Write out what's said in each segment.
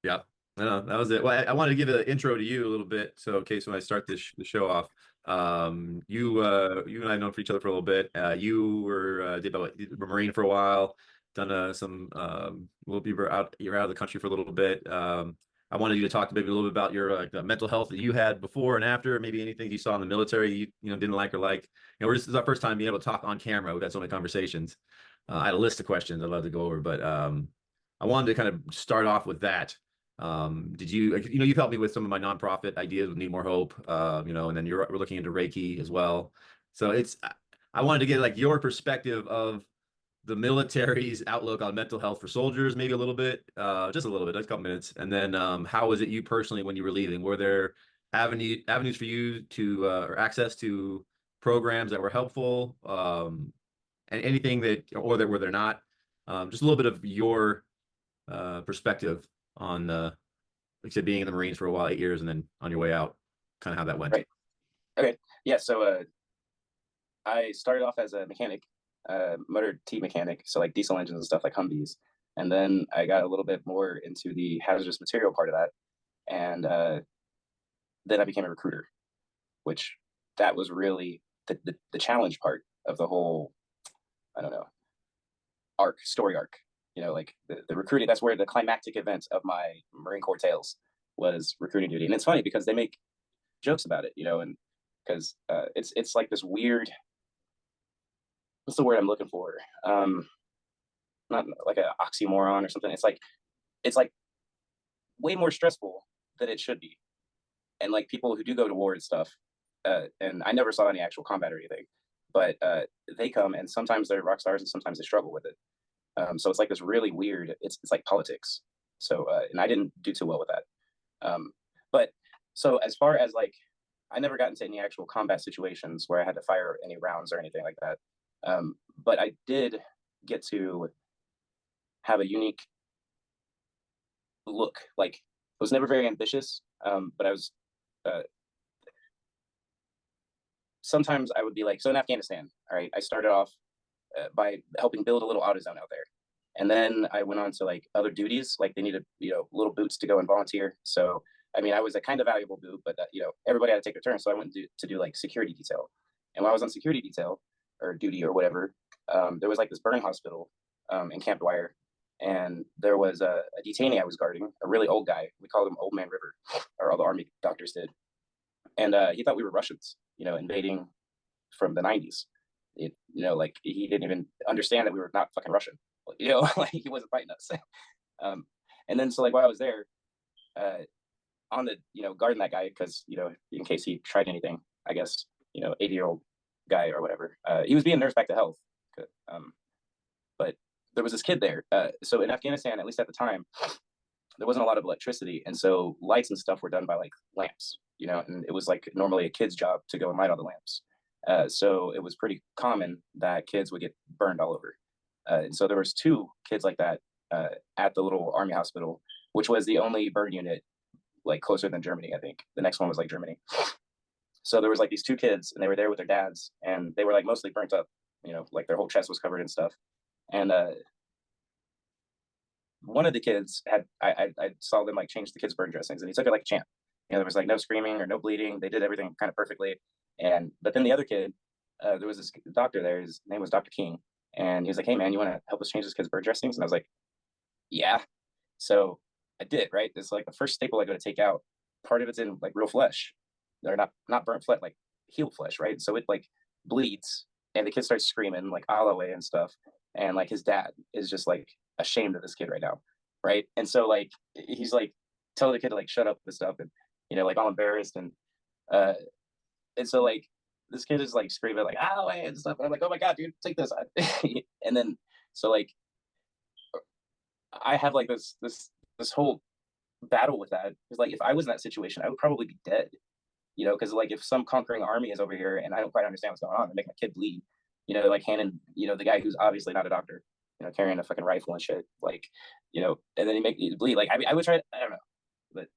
Yeah, no, that was it. Well, I wanted to give an intro to you a little bit, so in case when I start the show off, you and I have known for each other for a little bit. You were you were a Marine for a while, done some well, you're out of the country for a little bit. I wanted you to talk maybe a little bit about your the mental health that you had before and after, maybe anything you saw in the military you know didn't like or like. This is our first time being able to talk on camera. We've had so many conversations. I had a list of questions I'd love to go over, but I wanted to kind of start off with that. Did you, you've helped me with some of my nonprofit ideas with Need More Hope, and then we're looking into Reiki as well. So I wanted to get like your perspective of the military's outlook on mental health for soldiers, maybe a little bit, just a little bit, just a couple minutes. And then how was it you personally when you were leaving? Were there avenues for you to, or access to programs that were helpful? And anything that, or that were there not? Just a little bit of your perspective on like I said, being in the Marines for a while, 8 years, and then on your way out, kind of how that went. Right. Okay. Yeah. So I started off as a mechanic, motor T mechanic, so like diesel engines and stuff like Humvees, and then I got a little bit more into the hazardous material part of that, and then I became a recruiter, which that was really the challenge part of the whole, I don't know, story arc. Like the recruiting. That's where the climactic event of my Marine Corps tales was recruiting duty, and it's funny because they make jokes about it, and because it's like this weird, what's the word I'm looking for? Not like an oxymoron or something. It's like way more stressful than it should be. And like people who do go to war and stuff, and I never saw any actual combat or anything, but they come and sometimes they're rock stars and sometimes they struggle with it. So it's like this really weird. It's like politics. So and I didn't do too well with that. But so as far as like, I never got into any actual combat situations where I had to fire any rounds or anything like that. But I did get to have a unique look. Like I was never very ambitious, but I was. Uh, Sometimes I would be like, so in Afghanistan, all right, I started off by helping build a little auto zone out there, and then I went on to like other duties. Like they needed little boots to go and volunteer. So I mean, I was a kind of valuable boot, but everybody had to take their turn. So I went to do like security detail, and while I was on security detail or duty or whatever, there was like this burn hospital in Camp Dwyer, and there was a detainee I was guarding, a really old guy. We called him Old Man River, or all the army doctors did, and he thought we were Russians, invading from the 90s. Like he didn't even understand that we were not fucking Russian. Like he wasn't fighting us. um, and then so like while I was there, uh, on the guarding that guy because in case he tried anything, I guess 80-year-old guy or whatever. He was being nursed back to health, um, but there was this kid there. So in Afghanistan, at least at the time, there wasn't a lot of electricity, and so lights and stuff were done by like lamps, and it was like normally a kid's job to go and light all the lamps. So it was pretty common that kids would get burned all over. And so there was two kids like that at the little army hospital, which was the only burn unit like closer than Germany. I think the next one was like Germany. So there was like these two kids, and they were there with their dads, and they were like mostly burnt up. Like their whole chest was covered in stuff. And one of the kids had I saw them like change the kids' burn dressings, and he took it like a champ. There was like no screaming or no bleeding. They did everything kind of perfectly. And but then the other kid, there was this doctor there. His name was Dr. King, and he was like, "Hey man, you want to help us change this kid's burn dressings?" And I was like, "Yeah." So I did. Right. It's like the first staple I go to take out. Part of it's in like real flesh, or not burnt flesh, like healed flesh. Right. So it like bleeds, and the kid starts screaming like all the way and stuff. And like his dad is just like ashamed of this kid right now, right? And so like he's like telling the kid to like shut up and stuff, and like all embarrassed, uh and so like this kid is like screaming like "ow" and stuff, and I'm like, oh my god, dude, take this. And then so like I have like this whole battle with that, because like if I was in that situation I would probably be dead, because like if some conquering army is over here and I don't quite understand what's going on, and make my kid bleed, like handing the guy who's obviously not a doctor, carrying a fucking rifle and shit, like, and then he make you bleed. Like I would try. I don't know, but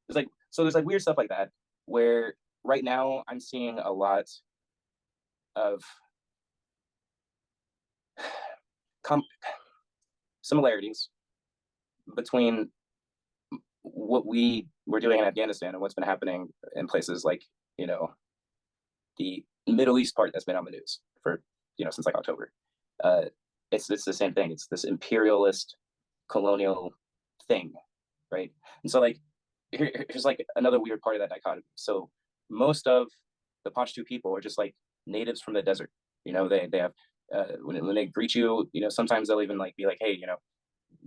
there's like there's like weird stuff like that where right now I'm seeing a lot of com- similarities between what we were doing in Afghanistan and what's been happening in places like, you know, the Middle East part that's been on the news for, you know, since like October. Uh, it's the same thing. It's this imperialist colonial thing, right? And so like here's like another weird part of that dichotomy. So most of the Pashto people are just like natives from the desert. You know, they have when they greet you, you know, sometimes they'll even like be like, hey, you know,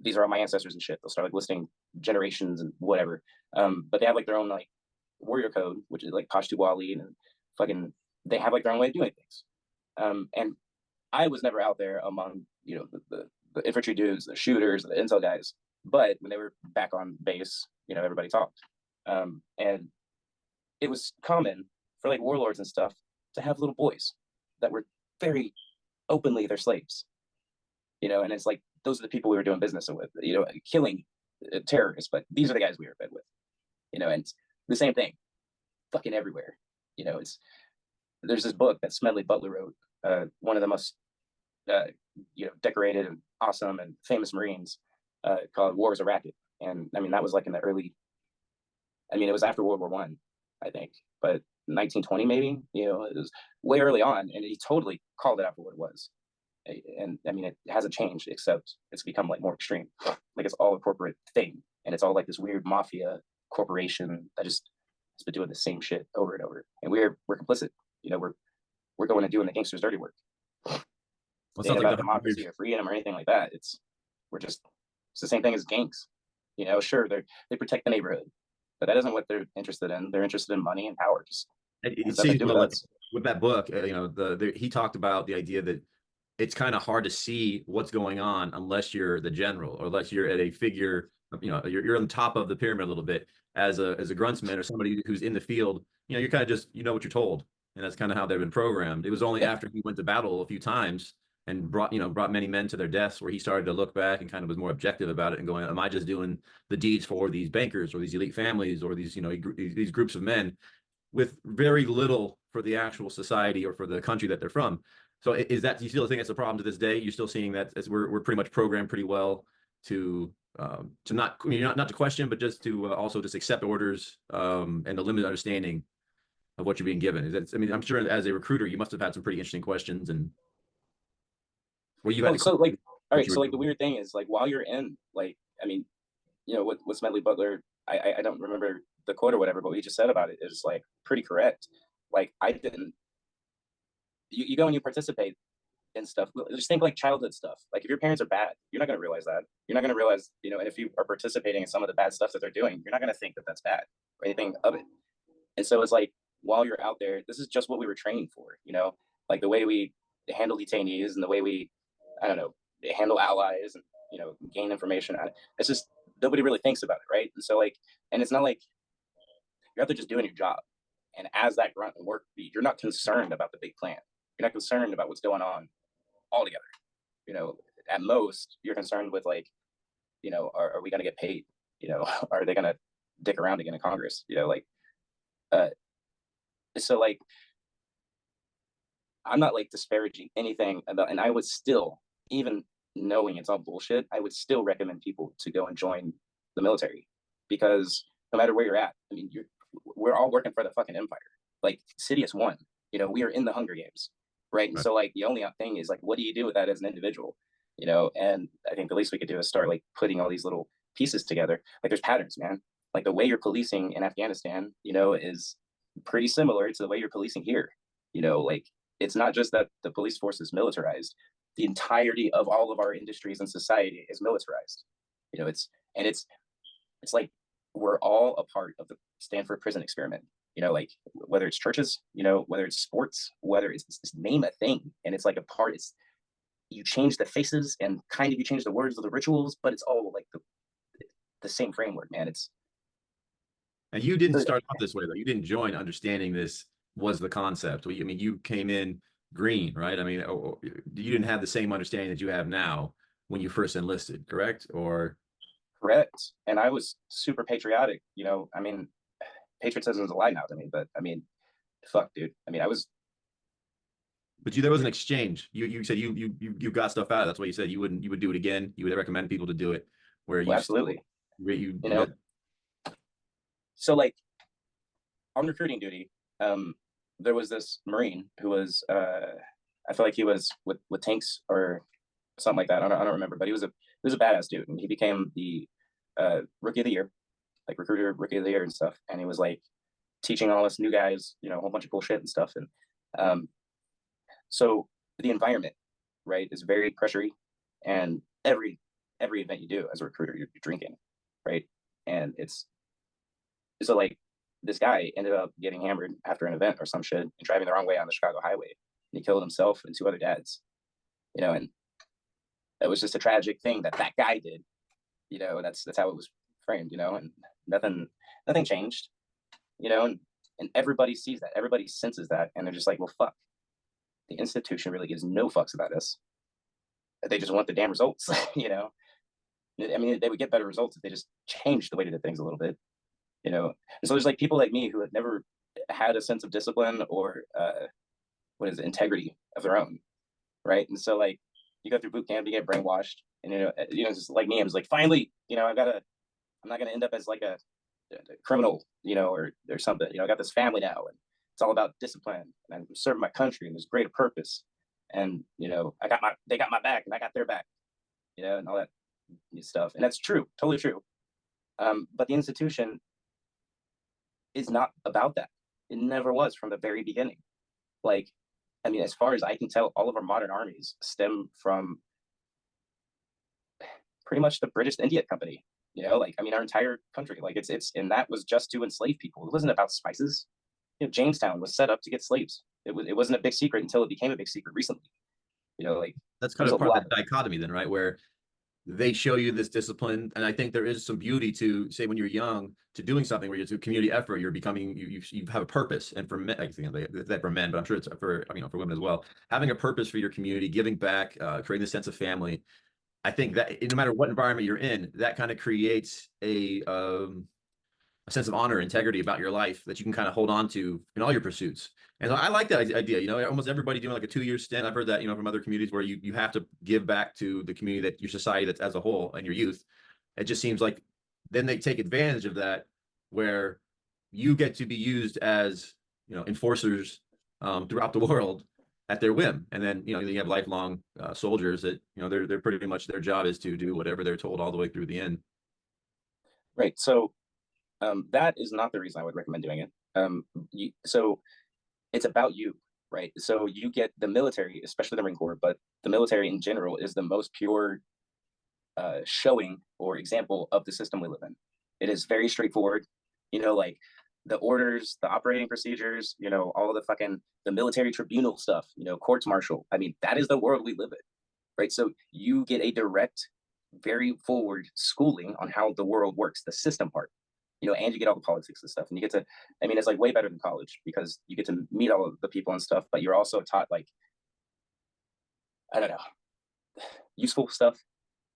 these are all my ancestors and shit. They'll start like listing generations and whatever. But they have like their own like warrior code, which is like Pashto Wali, and fucking they have like their own way of doing things. And I was never out there among, you know, the infantry dudes, the shooters, the intel guys. But when they were back on base, you know, everybody talked. And it was common for like warlords and stuff to have little boys that were very openly their slaves, you know, and it's like those are the people we were doing business with, you know, killing terrorists, but these are the guys we were fed with, you know, and it's the same thing fucking everywhere. You know, it's there's this book that Smedley Butler wrote, one of the most you know, decorated and awesome and famous Marines, called War is a Racket. And I mean, that was like in the early, I mean, it was after World War One, I think, but 1920 maybe, you know, it was way early on, and he totally called it out for what it was. And I mean, it hasn't changed, except it's become like more extreme. Like it's all a corporate thing, and it's all like this weird mafia corporation that just has been doing the same shit over and over. And we're complicit. You know, we're going and doing the gangsters' dirty work. Well, It ain't sounds like about the democracy or freedom or anything like that. It's the same thing as gangs. You know, sure they protect the neighborhood, but that isn't what they're interested in. They're interested in money and power. Just it has nothing to seems do well with like us. with that book, you know, he talked about the idea that it's kind of hard to see what's going on unless you're the general or unless you're at a figure, you know, you're on top of the pyramid a little bit as a gruntsman or somebody who's in the field. You know, you're kind of just, you know what you're told, and that's kind of how they've been programmed. It was only Yeah. after he went to battle a few times and brought many men to their deaths where he started to look back and kind of was more objective about it and going, am I just doing the deeds for these bankers or these elite families or these, you know, these groups of men with very little for the actual society or for the country that they're from? So is that, you still think it's a problem to this day? You're still seeing that as we're pretty much programmed pretty well to not, I mean, not to question, but just to also just accept orders and the limited understanding of what you're being given. Is that, I mean, I'm sure as a recruiter, you must have had some pretty interesting questions and where you had Well, to so like, all what right. you So were like the doing. weird thing is like while you're in, like, I mean, you know, with Smedley Butler, I don't remember the quote or whatever, but what he just said about it is like pretty correct. Like I didn't. You go and you participate in stuff. Just think like childhood stuff. Like if your parents are bad, you're not going to realize that. You're not going to realize, you know, and if you are participating in some of the bad stuff that they're doing, you're not going to think that that's bad or anything of it. And so it's like while you're out there, this is just what we were training for, you know, like the way we handle detainees and the way we, I don't know, handle allies and, you know, gain information. It's just nobody really thinks about it, right? And so like, and it's not like you're out there just doing your job. And as that grunt and work beat, you're not concerned about the big plan. You're not concerned about what's going on altogether. You know, at most, you're concerned with like, you know, are we going to get paid? You know, are they going to dick around again in Congress? You know, like, uh, so like, I'm not like disparaging anything about, and I would still, even knowing it's all bullshit, I would still recommend people to go and join the military because no matter where you're at, I mean, we're all working for the fucking empire. Like Sidious won, you know, we are in the Hunger Games, right? And Right. so like the only thing is like, what do you do with that as an individual, you know? And I think the least we could do is start like putting all these little pieces together. Like there's patterns, man. Like the way you're policing in Afghanistan, you know, is pretty similar to the way you're policing here. You know, like it's not just that the police force is militarized. The entirety of all of our industries and society is militarized. You know, it's like we're all a part of the Stanford prison experiment. You know, like whether it's churches, you know, whether it's sports, whether it's just name a thing, and it's like a part. It's you change the faces and kind of you change the words of the rituals, but it's all like the same framework, man. It's And you didn't start off this way though. You didn't join understanding this was the concept. I mean, you came in green, right? I mean, you didn't have the same understanding that you have now when you first enlisted, correct? Or correct. And I was super patriotic. You know, I mean, patriotism is a lie now to me, but I mean, fuck, dude. I mean, I was but there was an exchange. You said you got stuff out. That's why you said you would do it again. You would recommend people to do it where well, you still absolutely, you you you know, got So like on recruiting duty, there was this Marine who was I feel like he was with tanks or something like that. I don't remember, but he was a badass dude, and he became the rookie of the year, like recruiter rookie of the year and stuff. And he was like teaching all us new guys, you know, a whole bunch of cool shit and stuff. And um, so the environment, right, is very pressury, and every event you do as a recruiter, you're drinking, right, and it's so like this guy ended up getting hammered after an event or some shit and driving the wrong way on the Chicago highway, and he killed himself and two other dads, you know, and it was just a tragic thing that that guy did, you know. That's how it was framed, you know, and nothing changed, you know, and everybody sees that, everybody senses that, and they're just like, well, fuck, the institution really gives no fucks about this. They just want the damn results, you know. I mean, they would get better results if they just changed the way they did things a little bit, you know. And so there's like people like me who have never had a sense of discipline or what is it, integrity of their own, right? And so like you go through boot camp, you get brainwashed, and you know, just like me, I'm just like, finally, you know, I'm not gonna end up as like a criminal, you know, or something. You know, I got this family now, and it's all about discipline, and I'm serving my country, and there's greater purpose, and you know, they got my back, and I got their back, you know, and all that stuff, and that's true, totally true. But the institution is not about that. It never was from the very beginning. Like, I mean, as far as I can tell, all of our modern armies stem from pretty much the British India Company. You know, like, I mean, our entire country, like it's and that was just to enslave people. It wasn't about spices. You know, Jamestown was set up to get slaves. It wasn't a big secret until it became a big secret recently. You know, like That's kind there's of a part of lot. the dichotomy then, right? Where they show you this discipline, and I think there is some beauty to say when you're young to doing something where it's a community effort. You're becoming you have a purpose, and for men, I think that for men, but I'm sure it's for, you know, for women as well. Having a purpose for your community, giving back, creating a sense of family. I think that no matter what environment you're in, that kind of creates a sense of honor, integrity about your life that you can kind of hold on to in all your pursuits. And I like that idea. You know, almost everybody doing like a 2-year stint. I've heard that, you know, from other communities where you have to give back to the community, that your society, that's as a whole, and your youth. It just seems like then they take advantage of that, where you get to be used as, you know, enforcers throughout the world at their whim. And then, you know, you have lifelong soldiers that, you know, they're pretty much, their job is to do whatever they're told all the way through the end. Right. So that is not the reason I would recommend doing it. So it's about you, right? So you get the military, especially the Marine Corps, but the military in general is the most pure showing or example of the system we live in. It is very straightforward, you know, like the orders, the operating procedures, you know, all of the fucking the military tribunal stuff, you know, courts martial. I mean, that is the world we live in, right? So you get a direct, very forward schooling on how the world works, the system part, you know, and you get all the politics and stuff, and you get to, I mean, it's like way better than college because you get to meet all of the people and stuff, but you're also taught like, I don't know, useful stuff.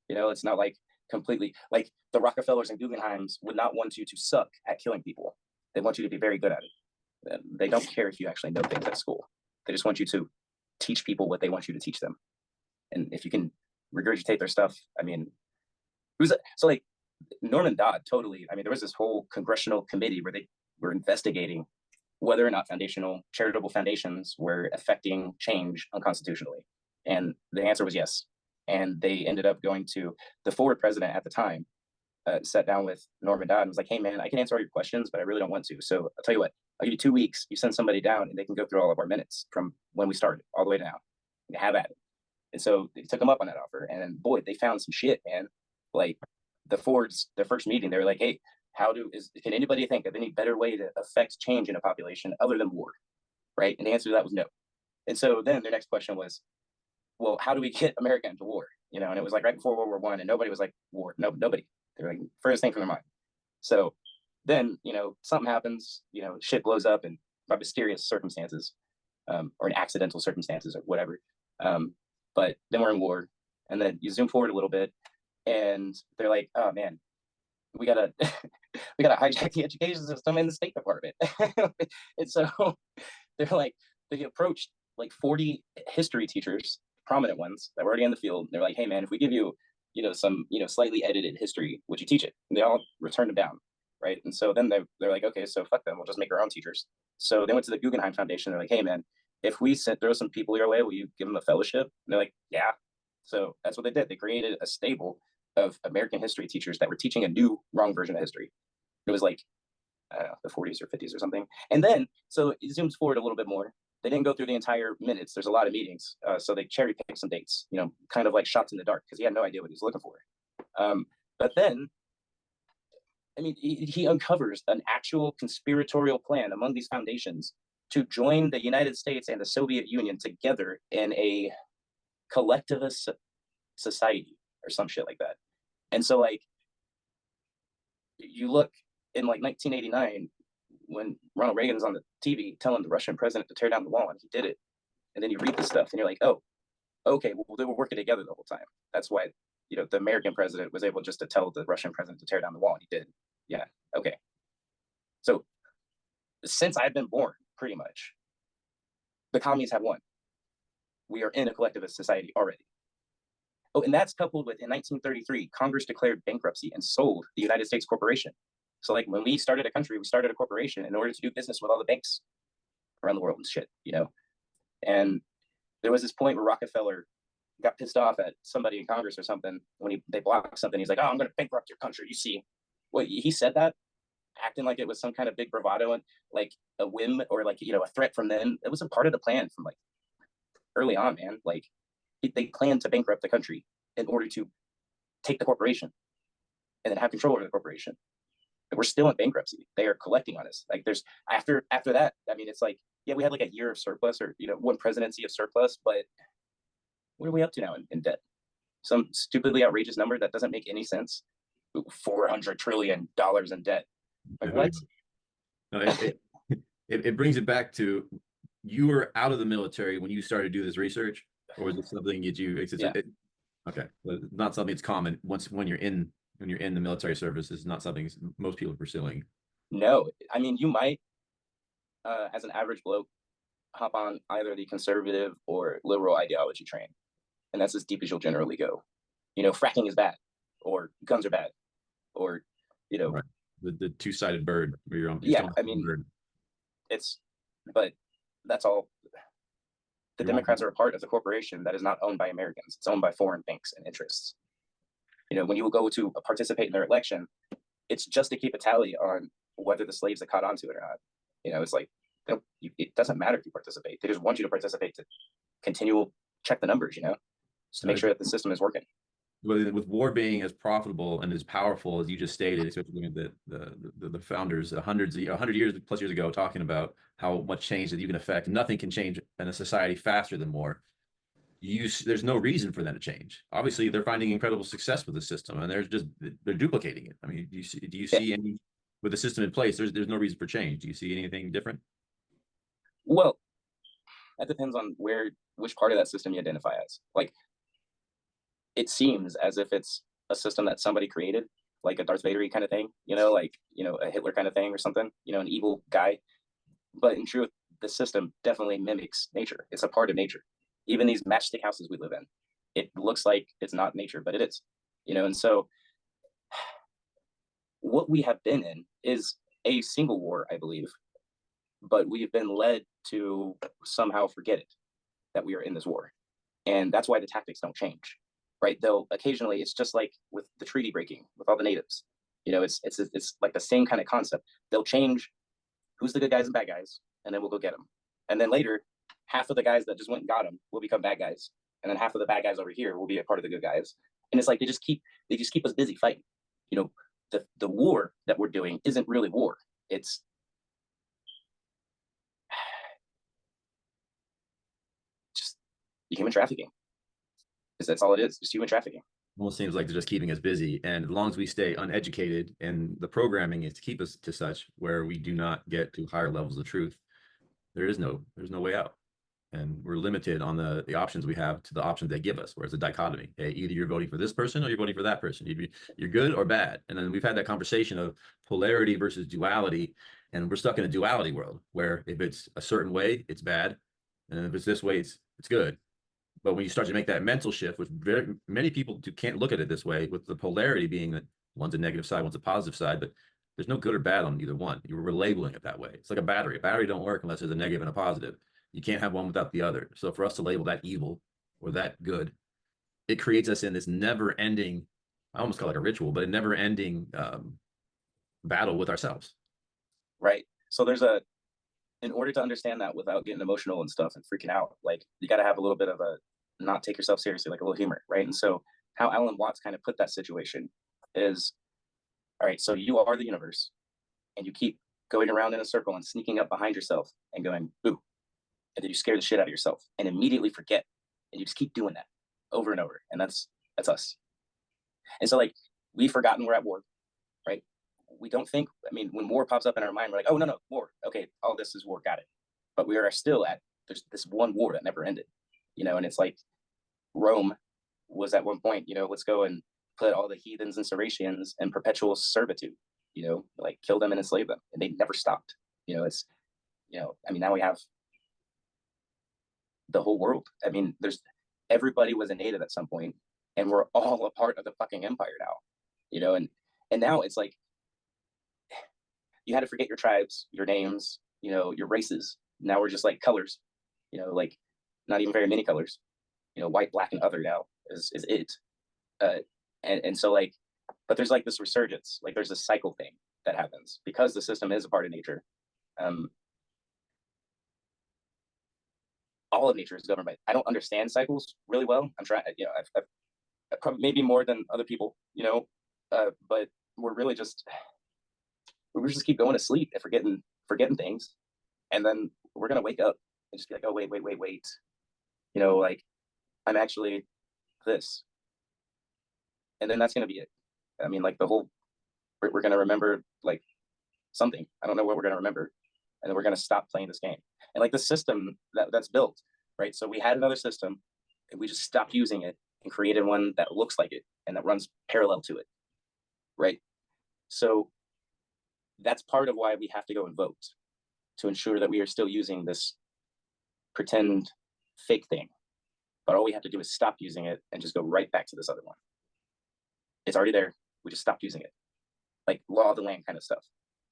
You know, it's not like completely like the Rockefellers and Guggenheims would not want you to suck at killing people. They want you to be very good at it. They don't care if you actually know things at school. They just want you to teach people what they want you to teach them. And if you can regurgitate their stuff, I mean, who's so like Norman Dodd totally. I mean, there was this whole congressional committee where they were investigating whether or not foundational charitable foundations were affecting change unconstitutionally. And the answer was yes. And they ended up going to the forward president at the time, sat down with Norman Dodd and was like, hey, man, I can answer all your questions, but I really don't want to. So I'll tell you what, I'll give you 2 weeks. You send somebody down and they can go through all of our minutes from when we started all the way down. Have at it. And so they took him up on that offer. And boy, they found some shit, man. Like the Fords, their first meeting, they were like, hey, can anybody think of any better way to affect change in a population other than war? Right. And the answer to that was no. And so then their next question was, well, how do we get America into war? You know, and it was like right before World War I, and nobody was like, war. No, nobody. They're like, first thing from their mind. So then, you know, something happens, you know, shit blows up and by mysterious circumstances, or in accidental circumstances or whatever. But then we're in war, and then you zoom forward a little bit, and they're like, oh man, we gotta we gotta hijack the education system in the State Department. And so they're like, they approached like 40 history teachers, prominent ones that were already in the field. They're like, hey man, if we give you, you know, some, you know, slightly edited history, would you teach it? And they all returned them down. right? And so then they're like, okay, so fuck them, we'll just make our own teachers. So they went to the Guggenheim Foundation. They're like, hey man, if we throw some people your way, will you give them a fellowship? And they're like, yeah. So that's what they did. They created a stable of American history teachers that were teaching a new wrong version of history. It was like, I don't know, the 40s or 50s or something. And then, so it zooms forward a little bit more. They didn't go through the entire minutes. There's a lot of meetings. So they cherry picked some dates, you know, kind of like shots in the dark, because he had no idea what he was looking for. But then, I mean, he uncovers an actual conspiratorial plan among these foundations to join the United States and the Soviet Union together in a collectivist society or some shit like that. And so, like, you look in like 1989 when Ronald Reagan was on the TV telling the Russian president to tear down the wall, and he did it. And then you read this stuff and you're like, oh, okay, well, they were working together the whole time. That's why, you know, the American president was able just to tell the Russian president to tear down the wall, and he did. Yeah, okay. So since I've been born, pretty much, the commies have won. We are in a collectivist society already. Oh, and that's coupled with, in 1933, Congress declared bankruptcy and sold the United States corporation. So like when we started a country, we started a corporation in order to do business with all the banks around the world and shit, you know? And there was this point where Rockefeller got pissed off at somebody in Congress or something when they blocked something. He's like, oh, I'm going to bankrupt your country. You see, well, he said that acting like it was some kind of big bravado and like a whim or like, you know, a threat from them. It was a part of the plan from like early on, man. Like they planned to bankrupt the country in order to take the corporation and then have control over the corporation. We're still in bankruptcy. They are collecting on us. Like there's after that, I mean, it's like, yeah, we had like a year of surplus or, you know, one presidency of surplus, but what are we up to now in debt? Some stupidly outrageous number that doesn't make any sense. $400 trillion in debt. Like what? No, it brings it back to, you were out of the military when you started to do this research, or was it something that you? Yeah. Okay, not something that's common. When you're in the military service, is not something most people are pursuing. No, I mean you might, as an average bloke, hop on either the conservative or liberal ideology train, and that's as deep as you'll generally go. You know, fracking is bad, or guns are bad, or you know, right. The two-sided bird where you're on. Yeah, I mean, bird. But that's all. The Democrats are a part of the corporation that is not owned by Americans. It's owned by foreign banks and interests. You know, when you will go to participate in their election, it's just to keep a tally on whether the slaves have caught on to it or not. You know, it's like, it doesn't matter if you participate. They just want you to participate to continue check the numbers, you know, just to make sure that the system is working. With war being as profitable and as powerful as you just stated, especially the founders, 100 years plus years ago, talking about how much change that you can affect. Nothing can change in a society faster than war. There's no reason for them to change. Obviously, they're finding incredible success with the system, and they're duplicating it. I mean, do you see any with the system in place? There's no reason for change. Do you see anything different? Well, that depends on which part of that system you identify as. Like, it seems as if it's a system that somebody created, like a Darth Vader kind of thing, you know, like, you know, a Hitler kind of thing or something, you know, an evil guy. But in truth, the system definitely mimics nature. It's a part of nature. Even these matchstick houses we live in, it looks like it's not nature, but it is, you know. And so what we have been in is a single war, I believe, but we've been led to somehow forget it, that we are in this war. And that's why the tactics don't change. Right? They'll occasionally, it's just like with the treaty breaking with all the natives, you know, it's like the same kind of concept. They'll change who's the good guys and bad guys, and then we'll go get them. And then later, half of the guys that just went and got them will become bad guys, and then half of the bad guys over here will be a part of the good guys. And it's like they just keep us busy fighting. You know, the war that we're doing isn't really war. It's just human trafficking. That's all it is, just human trafficking. Almost seems like they're just keeping us busy, and as long as we stay uneducated, and the programming is to keep us to such where we do not get to higher levels of truth, there's no way out, and we're limited on the options we have to the options they give us, where it's a dichotomy. Hey, either you're voting for this person or you're voting for that person. You're good or bad. And then we've had that conversation of polarity versus duality, and we're stuck in a duality world where if it's a certain way, it's bad, and if it's this way, it's good. But when you start to make that mental shift, which very many people can't look at it this way, with the polarity being that one's a negative side, one's a positive side, but There's no good or bad on either one. We're labeling it that way. It's like a battery. A battery don't work unless there's a negative and a positive. You can't have one without the other. So for us to label that evil or that good, it creates us in this never ending, I almost call it like a ritual, but a never ending battle with ourselves. Right. So in order to understand that without getting emotional and stuff and freaking out, like you got to have a little bit of a not take yourself seriously, like a little humor. Right. And so how Alan Watts kind of put that situation is, all right, so you are the universe and you keep going around in a circle and sneaking up behind yourself and going, boo. And then you scare the shit out of yourself and immediately forget. And you just keep doing that over and over. And that's us. And so like we've forgotten we're at war, right? We don't think, I mean, when war pops up in our mind, we're like, oh, no, war. Okay, all this is war, got it. But we are still there's this one war that never ended, and it's like Rome was at one point, let's go and put all the heathens and Saracens in perpetual servitude, like kill them and enslave them. And they never stopped. It's, I mean, now we have the whole world. I mean, everybody was a native at some point, and we're all a part of the fucking empire now, and now it's like, you had to forget your tribes, your names, your races. Now we're just like colors, like not even very many colors, white, black, and other now is it. And so like, but there's like this resurgence, like there's a cycle thing that happens because the system is a part of nature. All of nature is governed by, I don't understand cycles really well. I'm trying, I've probably maybe more than other people, but we just keep going to sleep and forgetting things. And then we're going to wake up and just be like, oh, wait. Like I'm actually this. And then that's going to be it. I mean, like we're going to remember like something. I don't know what we're going to remember. And then we're going to stop playing this game. And like the system that's built, right? So we had another system and we just stopped using it and created one that looks like it and that runs parallel to it. Right. So that's part of why we have to go and vote, to ensure that we are still using this pretend fake thing. But all we have to do is stop using it and just go right back to this other one. It's already there. We just stopped using it. Like law of the land kind of stuff.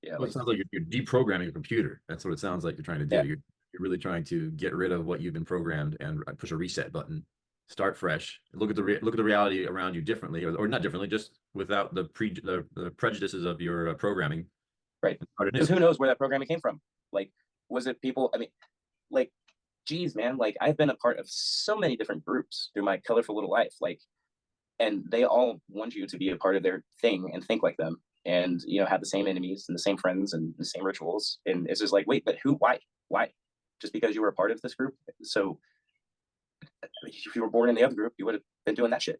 Yeah. Well, it sounds like you're deprogramming a computer. That's what it sounds like you're trying to do. Yeah. You're really trying to get rid of what you've been programmed and push a reset button, start fresh, look at the reality around you differently, or not differently, just without the prejudices of your programming. Right. Because who knows where that programming came from? Like, was it people? I mean, like, geez, man, like I've been a part of so many different groups through my colorful little life, like, and they all want you to be a part of their thing and think like them, and have the same enemies and the same friends and the same rituals. And it's just like, wait, but who? Why? Just because you were a part of this group? So if you were born in the other group, you would have been doing that shit,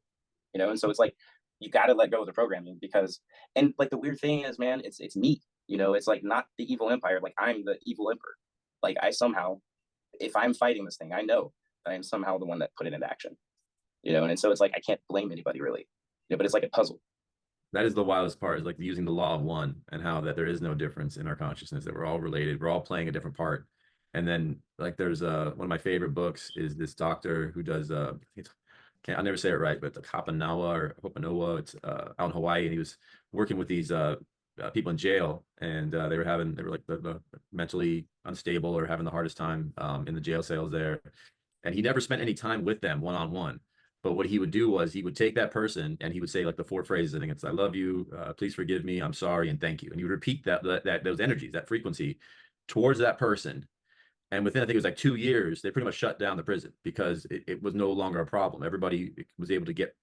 And so it's like you got to let go of the programming because, and like the weird thing is, man, it's me. It's like not the evil empire. Like I'm the evil emperor. Like I somehow, if I'm fighting this thing, I know that I am somehow the one that put it into action. And so it's like I can't blame anybody really. But it's like a puzzle. That is the wildest part, is like using the law of one and how that there is no difference in our consciousness, that we're all related, we're all playing a different part. And then like there's one of my favorite books is this doctor who does I'll never say it right, but the Hopanoa, it's out in Hawaii, and he was working with these people in jail, and they were like the mentally unstable or having the hardest time in the jail cells there, and he never spent any time with them one-on-one. But what he would do was he would take that person and he would say like the 4 phrases. I think it's "I love you," "Please forgive me," "I'm sorry," and "Thank you." And he would repeat that those energies, that frequency towards that person. And within, I think it was like 2 years, they pretty much shut down the prison because it was no longer a problem. Everybody was able to get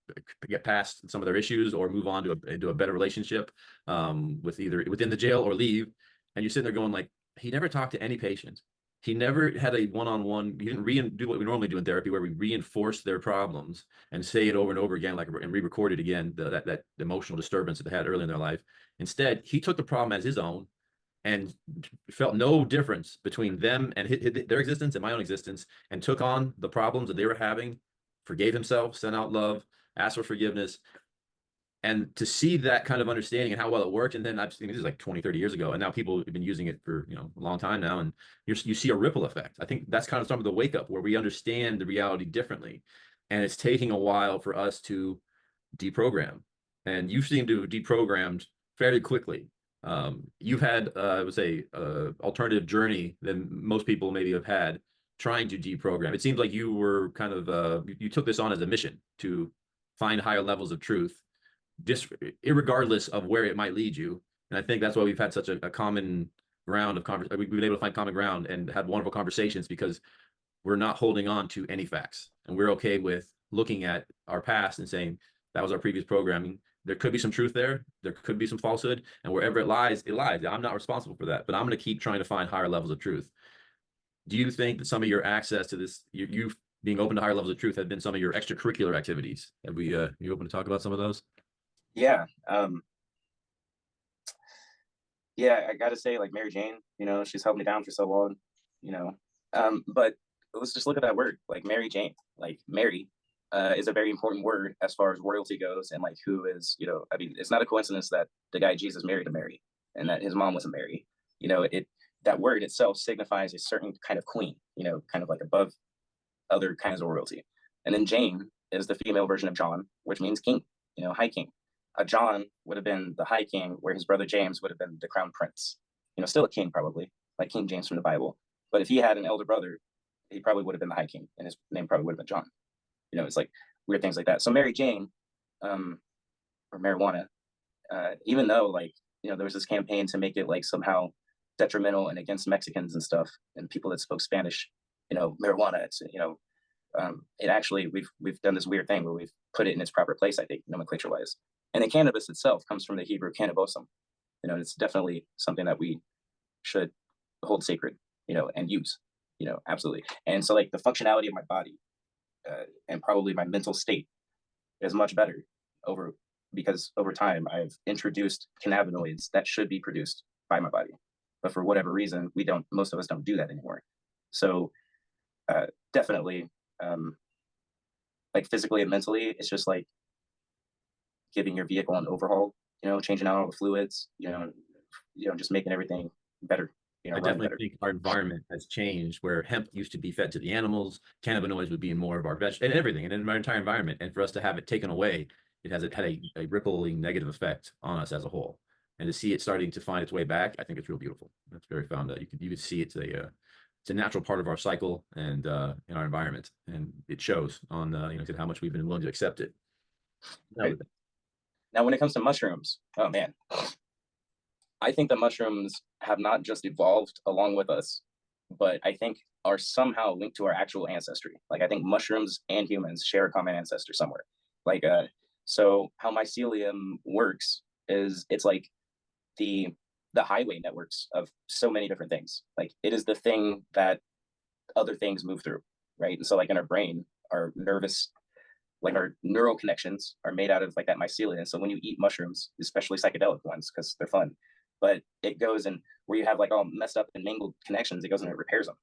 past some of their issues or move on into a better relationship with either within the jail or leave. And you're sitting there going like, he never talked to any patient. He never had a one-on-one. He didn't do what we normally do in therapy, where we reinforce their problems and say it over and over again, and re-record it again, that emotional disturbance that they had early in their life. Instead, he took the problem as his own and felt no difference between them and their existence and my own existence, and took on the problems that they were having, forgave himself, sent out love, asked for forgiveness. And to see that kind of understanding and how well it worked, and then this is like 20, 30 years ago, and now people have been using it for a long time now, and you see a ripple effect. I think that's kind of some of the wake up, where we understand the reality differently, and it's taking a while for us to deprogram. And you seem to have deprogrammed fairly quickly. You've had, I would say, alternative journey than most people maybe have had trying to deprogram. It seems like you were kind of you took this on as a mission to find higher levels of truth, just irregardless of where it might lead you. And I think that's why we've had such a common ground of conversation. We've been able to find common ground and had wonderful conversations because we're not holding on to any facts, and we're okay with looking at our past and saying that was our previous programming. There could be some truth there. There could be some falsehood, and wherever it lies, it lies. I'm not responsible for that, but I'm going to keep trying to find higher levels of truth. Do you think that some of your access to this, you being open to higher levels of truth, have been some of your extracurricular activities? Have we? You open to talk about some of those? Yeah. Yeah, I gotta say, like Mary Jane, she's held me down for so long, you know. But let's just look at that word, like Mary Jane. Like Mary is a very important word as far as royalty goes, and like who is, I mean, it's not a coincidence that the guy Jesus married a Mary, and that his mom was a Mary. It that word itself signifies a certain kind of queen, kind of like above other kinds of royalty. And then Jane is the female version of John, which means king, high king. John would have been the high king, where his brother James would have been the crown prince. Still a king probably, like King James from the Bible. But if he had an elder brother, he probably would have been the high king, and his name probably would have been John. It's like weird things like that. So Mary Jane, or marijuana, even though like there was this campaign to make it like somehow detrimental and against Mexicans and stuff, and people that spoke Spanish, marijuana. It's it actually we've done this weird thing where we've put it in its proper place, I think, nomenclature wise. And the cannabis itself comes from the Hebrew cannabosum. It's definitely something that we should hold sacred, and use, absolutely. And so like the functionality of my body and probably my mental state is much better because over time I've introduced cannabinoids that should be produced by my body. But for whatever reason, most of us don't do that anymore. So definitely, like physically and mentally, it's just like giving your vehicle an overhaul, changing out all the fluids, just making everything better, I run definitely better. think our environment has changed where hemp used to be fed to the animals, cannabinoids would be in more of our veg and everything, and in our entire environment. And for us to have it taken away, it had a rippling negative effect on us as a whole. And to see it starting to find its way back, I think it's real beautiful. That's very found that you could see it's a natural part of our cycle and in our environment, and it shows on how much we've been willing to accept it. Right. Now, when it comes to mushrooms, oh man, I think the mushrooms have not just evolved along with us, but I think are somehow linked to our actual ancestry. Like I think mushrooms and humans share a common ancestor somewhere. Like so how mycelium works is it's like the highway networks of so many different things. Like it is the thing that other things move through, right? And so like in our brain, our nervous, like our neural connections are made out of like that mycelium. So when you eat mushrooms, especially psychedelic ones, because they're fun, but it goes and where you have like all messed up and mangled connections, it goes and it repairs them,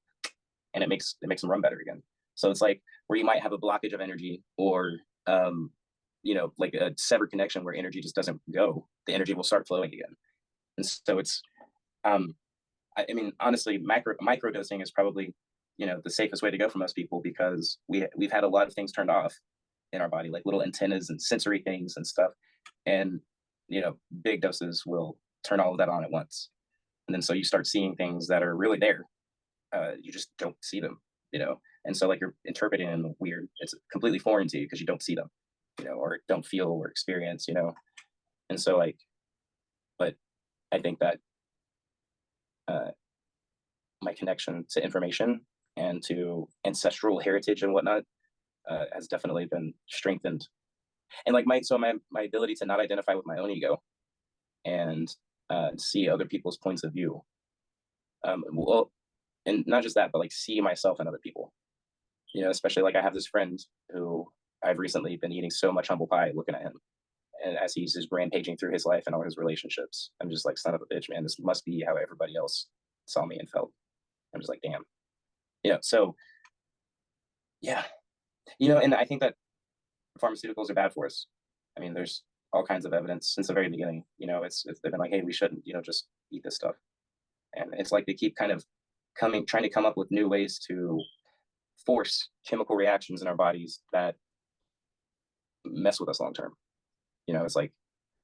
and it makes them run better again. So it's like where you might have a blockage of energy, or like a severed connection where energy just doesn't go, the energy will start flowing again. And so it's I mean honestly, micro dosing is probably the safest way to go for most people, because we've had a lot of things turned off in our body, like little antennas and sensory things and stuff, and big doses will turn all of that on at once. And then so you start seeing things that are really there, you just don't see them, and so like you're interpreting them weird, it's completely foreign to you because you don't see them, or don't feel or experience, and so like, but I think that my connection to information and to ancestral heritage and whatnot has definitely been strengthened. And like my ability to not identify with my own ego and see other people's points of view, well, and not just that, but like see myself in other people, especially like I have this friend who I've recently been eating so much humble pie looking at him, and as he's just rampaging through his life and all his relationships, I'm just like, son of a bitch, man, this must be how everybody else saw me and felt. I'm just like, damn. So yeah, and I think that pharmaceuticals are bad for us. I mean, there's all kinds of evidence since the very beginning. It's they've been like, hey, we shouldn't, just eat this stuff. And it's like they keep kind of trying to come up with new ways to force chemical reactions in our bodies that mess with us long term. It's like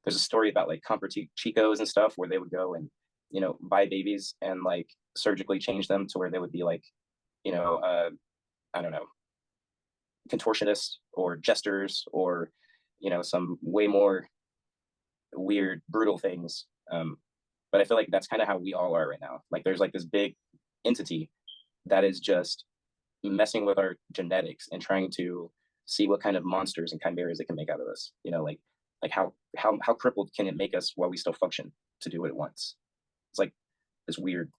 there's a story about like Chicos and stuff where they would go and, buy babies and like surgically change them to where they would be like, I don't know, contortionists or jesters or, some way more weird, brutal things. But I feel like that's kind of how we all are right now. Like there's like this big entity that is just messing with our genetics and trying to see what kind of monsters and chimeras it can make out of us. Like how crippled can it make us while we still function to do what it wants? It's like it's weird.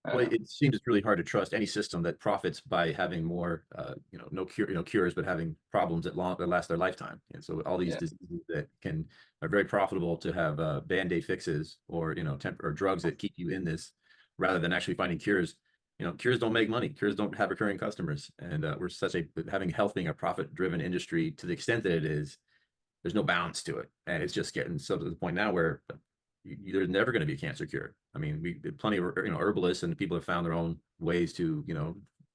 Well, it seems it's really hard to trust any system that profits by having more, no cures, but having problems that last their lifetime. And so all these Yeah. diseases that are very profitable to have band-aid fixes or, or drugs that keep you in this rather than actually finding cures. Cures don't make money. Cures don't have recurring customers. And we're having health being a profit-driven industry to the extent that it is, there's no balance to it. And it's just getting so to the point now where there's never going to be a cancer cure. I mean, we plenty of herbalists and people have found their own ways to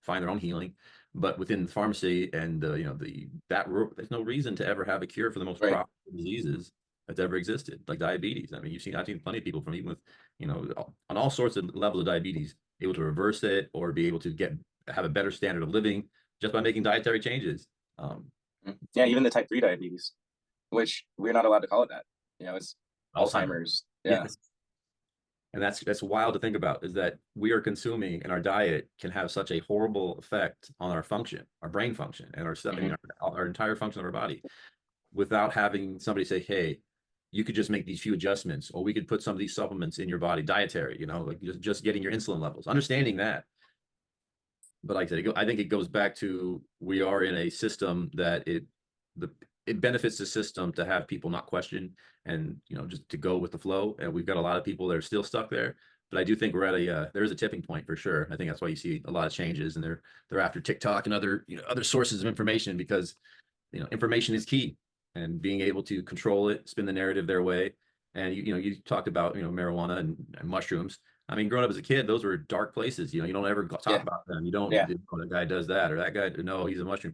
find their own healing, but within the pharmacy and there's no reason to ever have a cure for the most profitable diseases that's ever existed, like diabetes. I mean, I've seen plenty of people from even with on all sorts of levels of diabetes able to reverse it or be able to have a better standard of living just by making dietary changes. Yeah, even the type 3 diabetes, which we're not allowed to call it that. It's Alzheimer's. Yeah. Yes. And that's wild to think about, is that we are consuming and our diet can have such a horrible effect on our function, our brain function, and our entire function of our body without having somebody say, hey, you could just make these few adjustments, or we could put some of these supplements in your body, dietary, like just getting your insulin levels, understanding that. But like I said, I think it goes back to we are in a system that it benefits the system to have people not question and just to go with the flow. And we've got a lot of people that are still stuck there. But I do think we're at there's a tipping point for sure. I think that's why you see a lot of changes, and they're after TikTok and other other sources of information, because information is key, and being able to control it, spin the narrative their way. And you talked about marijuana and mushrooms. I mean, growing up as a kid, those were dark places. You don't ever talk about them. You don't. That guy does that, or that guy. No, he's a mushroom.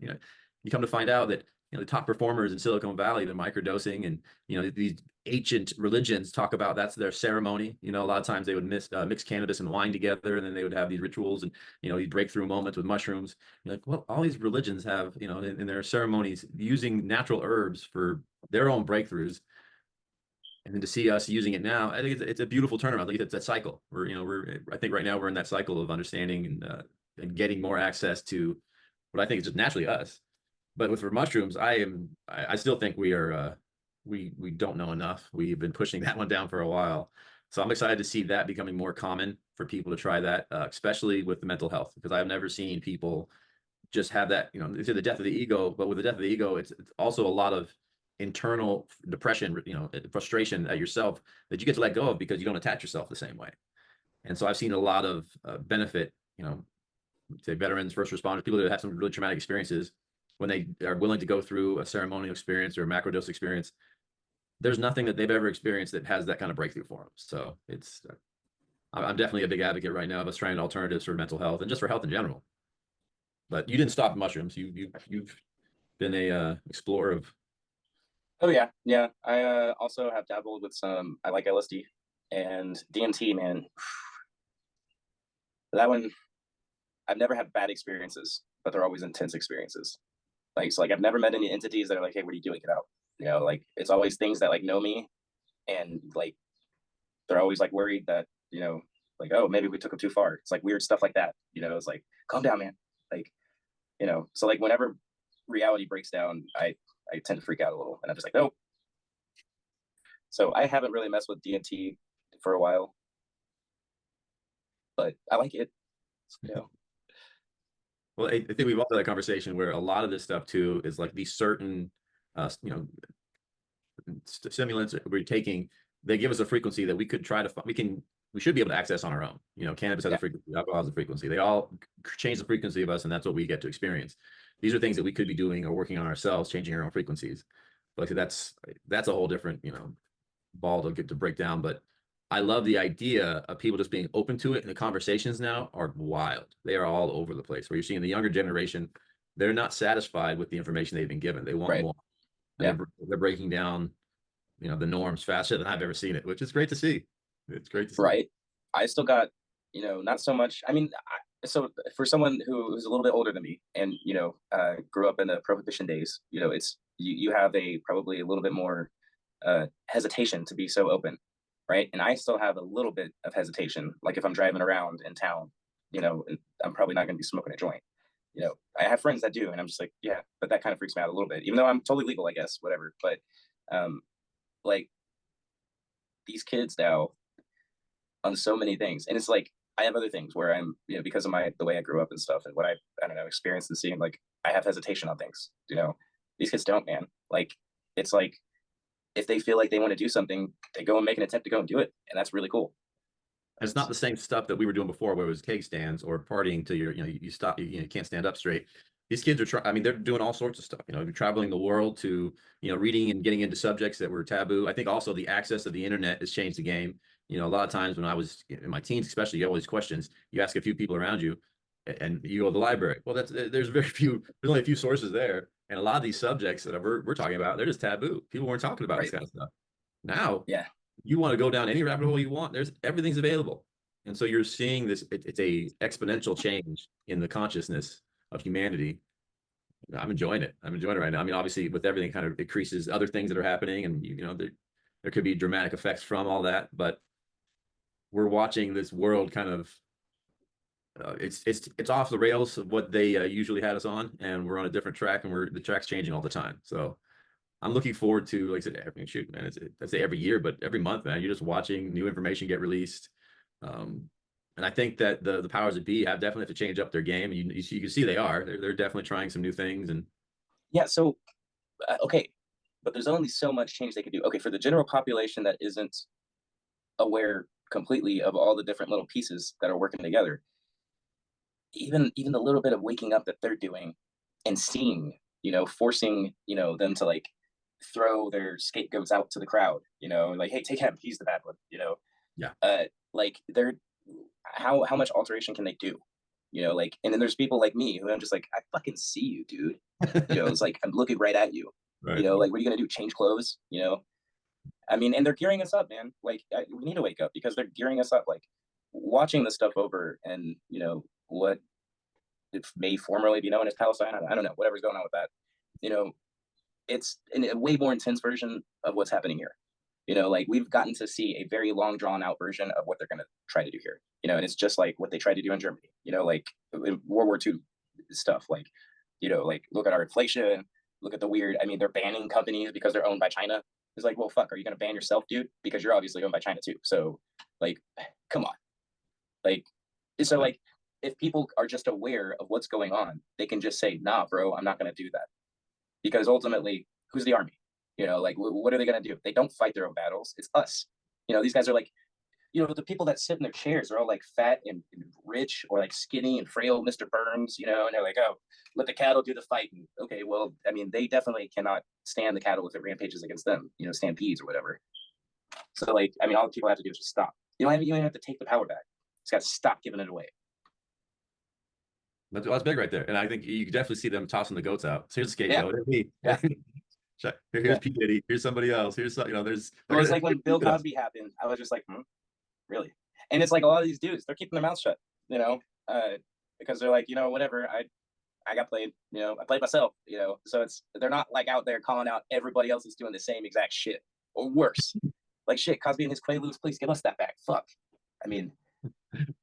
You come to find out that the top performers in Silicon Valley, they're microdosing, and these ancient religions talk about that's their ceremony. A lot of times they would mix cannabis and wine together, and then they would have these rituals and these breakthrough moments with mushrooms. You're like, well, all these religions have in their ceremonies using natural herbs for their own breakthroughs. And then to see us using it now, I think it's a beautiful turnaround. I think it's that cycle. I think right now we're in that cycle of understanding and getting more access to what I think is just naturally us. But for mushrooms, I still think we are we don't know enough. We've been pushing that one down for a while. So I'm excited to see that becoming more common for people to try that, especially with the mental health, because I've never seen people just have that, it's the death of the ego, but with the death of the ego, it's also a lot of internal depression, frustration at yourself that you get to let go of because you don't attach yourself the same way. And so I've seen a lot of benefit, say veterans, first responders, people that have some really traumatic experiences, when they are willing to go through a ceremonial experience or a macrodose experience. There's nothing that they've ever experienced that has that kind of breakthrough for them. So I'm definitely a big advocate right now of us trying alternatives for mental health and just for health in general. But you didn't stop mushrooms. You've been a explorer of. Oh yeah. I also have dabbled with some. I like LSD and DMT, man. That one, I've never had bad experiences, but they're always intense experiences. So I've never met any entities that are like, hey, what are you doing? Get out. It's always things that like know me, and like they're always like worried that like, oh, maybe we took them too far. It's like weird stuff like that. It's like, calm down, man. So like whenever reality breaks down, I tend to freak out a little, and I'm just like, no. So I haven't really messed with DMT for a while, but I like it. Well, I think we've all had that conversation where a lot of this stuff too is like these certain, stimulants we're taking. They give us a frequency that we could try to we should be able to access on our own. Cannabis has a frequency, alcohol has a frequency. They all change the frequency of us, and that's what we get to experience. These are things that we could be doing or working on ourselves, changing our own frequencies. But that's a whole different, ball to get to break down. But I love the idea of people just being open to it, and the conversations now are wild. They are all over the place. Where you're seeing the younger generation, they're not satisfied with the information they've been given. They want more. Yeah. They're breaking down, the norms faster than I've ever seen it, which is great to see. It's great to see. Right. I still got, not so much. I mean, so for someone who's a little bit older than me and, grew up in the prohibition days, it's, you have probably a little bit more hesitation to be so open. Right. And I still have a little bit of hesitation. Like if I'm driving around in town, and I'm probably not going to be smoking a joint. I have friends that do, and I'm just like, yeah, but that kind of freaks me out a little bit, even though I'm totally legal, I guess, whatever. But like these kids now on so many things, and it's like I have other things where I'm, because of the way I grew up and stuff, and what I don't know, experienced and seeing, like I have hesitation on things. These kids don't, man. Like it's like if they feel like they want to do something, they go and make an attempt to go and do it, and that's really cool. It's not the same stuff that we were doing before, where it was keg stands or partying till you stop, you can't stand up straight. These kids are trying. I mean, they're doing all sorts of stuff. They're traveling the world to, reading and getting into subjects that were taboo. I think also the access of the internet has changed the game. A lot of times when I was in my teens, especially, you have all these questions. You ask a few people around you, and you go to the library. Well, there's very few. There's only a few sources there, and a lot of these subjects that we're talking about, they're just taboo. People weren't talking about this kind of stuff. Now, yeah, you want to go down any rabbit hole you want, everything's available. And so you're seeing this, it's a exponential change in the consciousness of humanity. I'm enjoying it. I'm enjoying it right now. I mean, obviously with everything kind of increases other things that are happening, and there could be dramatic effects from all that, but we're watching this world kind of it's off the rails of what they usually had us on, and we're on a different track, and the track's changing all the time. So I'm looking forward to, like I said, shoot, man, I say every year, but every month, man, you're just watching new information get released. And I think that the powers that be have definitely to change up their game. And you can see they are. They're definitely trying some new things. And yeah, so okay, but there's only so much change they could do. Okay, for the general population that isn't aware completely of all the different little pieces that are working together, even the little bit of waking up that they're doing and seeing, forcing, them to like throw their scapegoats out to the crowd, like, hey, take him, he's the bad one, yeah, like they're how much alteration can they do, like, and then there's people like me who I'm just like, I fucking see you, dude. It's like I'm looking right at you. right. Like, what are you gonna do, change clothes? I mean, and they're gearing us up, man. Like we need to wake up because they're gearing us up. Like watching this stuff over, and what it may formerly be known as Palestine, I don't know, whatever's going on with that, it's a way more intense version of what's happening here. Like we've gotten to see a very long drawn out version of what they're going to try to do here, and it's just like what they tried to do in Germany, like in World War II stuff, like, like look at our inflation, look at the weird, I mean, they're banning companies because they're owned by China. It's like, well, fuck, are you going to ban yourself, dude? Because you're obviously owned by China too. So like, come on. Like, so like, if people are just aware of what's going on, they can just say, nah, bro, I'm not going to do that. Because ultimately, who's the army? Like, what are they going to do? They don't fight their own battles. It's us. These guys are like, the people that sit in their chairs are all like fat and rich, or like skinny and frail Mr. Burns, and they're like, oh, let the cattle do the fighting. Okay, well, I mean, they definitely cannot stand the cattle if it rampages against them, stampedes or whatever. So, like, I mean, all the people have to do is just stop. You don't even have to take the power back. Just got to stop giving it away. That's big right there. And I think you can definitely see them tossing the goats out. So here's a scapegoat. Yeah. Here's P. Diddy. Here's somebody else. Here's there's. Well, it's like when Bill Cosby happened, I was just like, really? And it's like a lot of these dudes, they're keeping their mouths shut, because they're like, whatever. I got played. I played myself. So they're not like out there calling out everybody else is doing the same exact shit or worse. Like shit, Cosby and his Quaaludes, please give us that back. Fuck. I mean.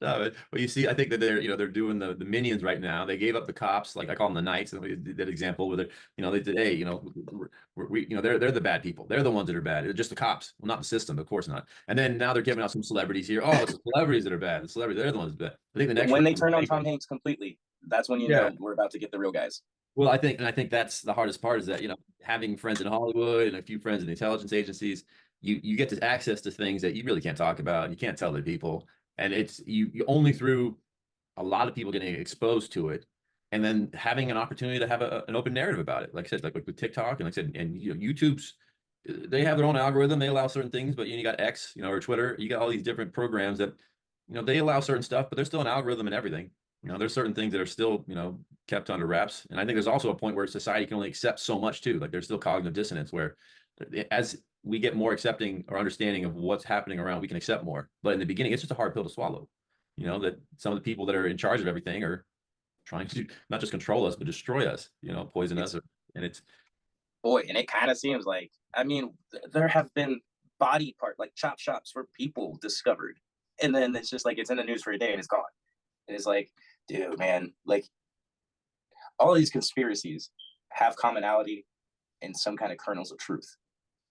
No, well, you see, I think that they're doing the minions right now. They gave up the cops, like I call them the knights, and we did that example where they did, hey, they're the bad people. They're the ones that are bad. They're just the cops, well, not the system, of course not. And then now they're giving out some celebrities here. Oh, it's the celebrities that are bad. The celebrities, they're the ones that. I think the next when they turn on Tom Hanks completely, that's when know we're about to get the real guys. Well, I think that's the hardest part, is that having friends in Hollywood and a few friends in the intelligence agencies, you get to access to things that you really can't talk about. You can't tell the people. And it's you only through a lot of people getting exposed to it, and then having an opportunity to have an open narrative about it. Like I said, like with TikTok, and like I said, and YouTube's, they have their own algorithm. They allow certain things, but you got X, or Twitter. You got all these different programs that, they allow certain stuff, but there's still an algorithm and everything. There's certain things that are still, kept under wraps. And I think there's also a point where society can only accept so much too. Like there's still cognitive dissonance where, as we get more accepting or understanding of what's happening around, we can accept more. But in the beginning, it's just a hard pill to swallow. You know, that some of the people that are in charge of everything are trying to not just control us, but destroy us, you know, poison us. And it's, boy, and it kind of seems like, I mean, there have been body part, like chop shops for people discovered. And then it's just like, it's in the news for a day and it's gone. And it's like, dude, man, like all these conspiracies have commonality and some kind of kernels of truth.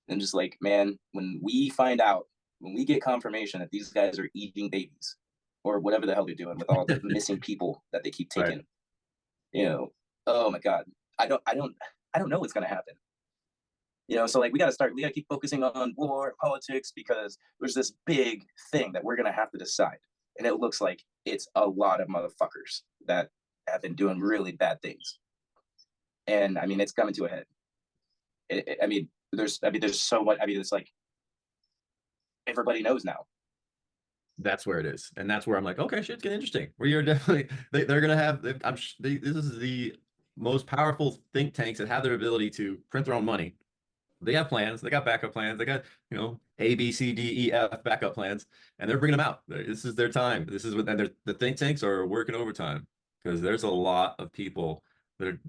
And just like, man, when we find out, when we get confirmation that these guys are eating babies or whatever the hell they're doing with all the missing people that they keep taking, right. you know, oh my God, I don't know what's going to happen. You know, so like we got to keep focusing on war, politics, because there's this big thing that we're going to have to decide. And it looks like it's a lot of motherfuckers that have been doing really bad things. And I mean, it's coming to a head. I mean, there's so much. I mean, it's like everybody knows now. That's where it is. And that's where I'm like, okay, shit's getting interesting. We are definitely, they're going to have, this is the most powerful think tanks that have their ability to print their own money. They have plans. They got backup plans. They got, you know, A, B, C, D, E, F backup plans, and they're bringing them out. This is their time. This is what, and the think tanks are working overtime because there's a lot of people that are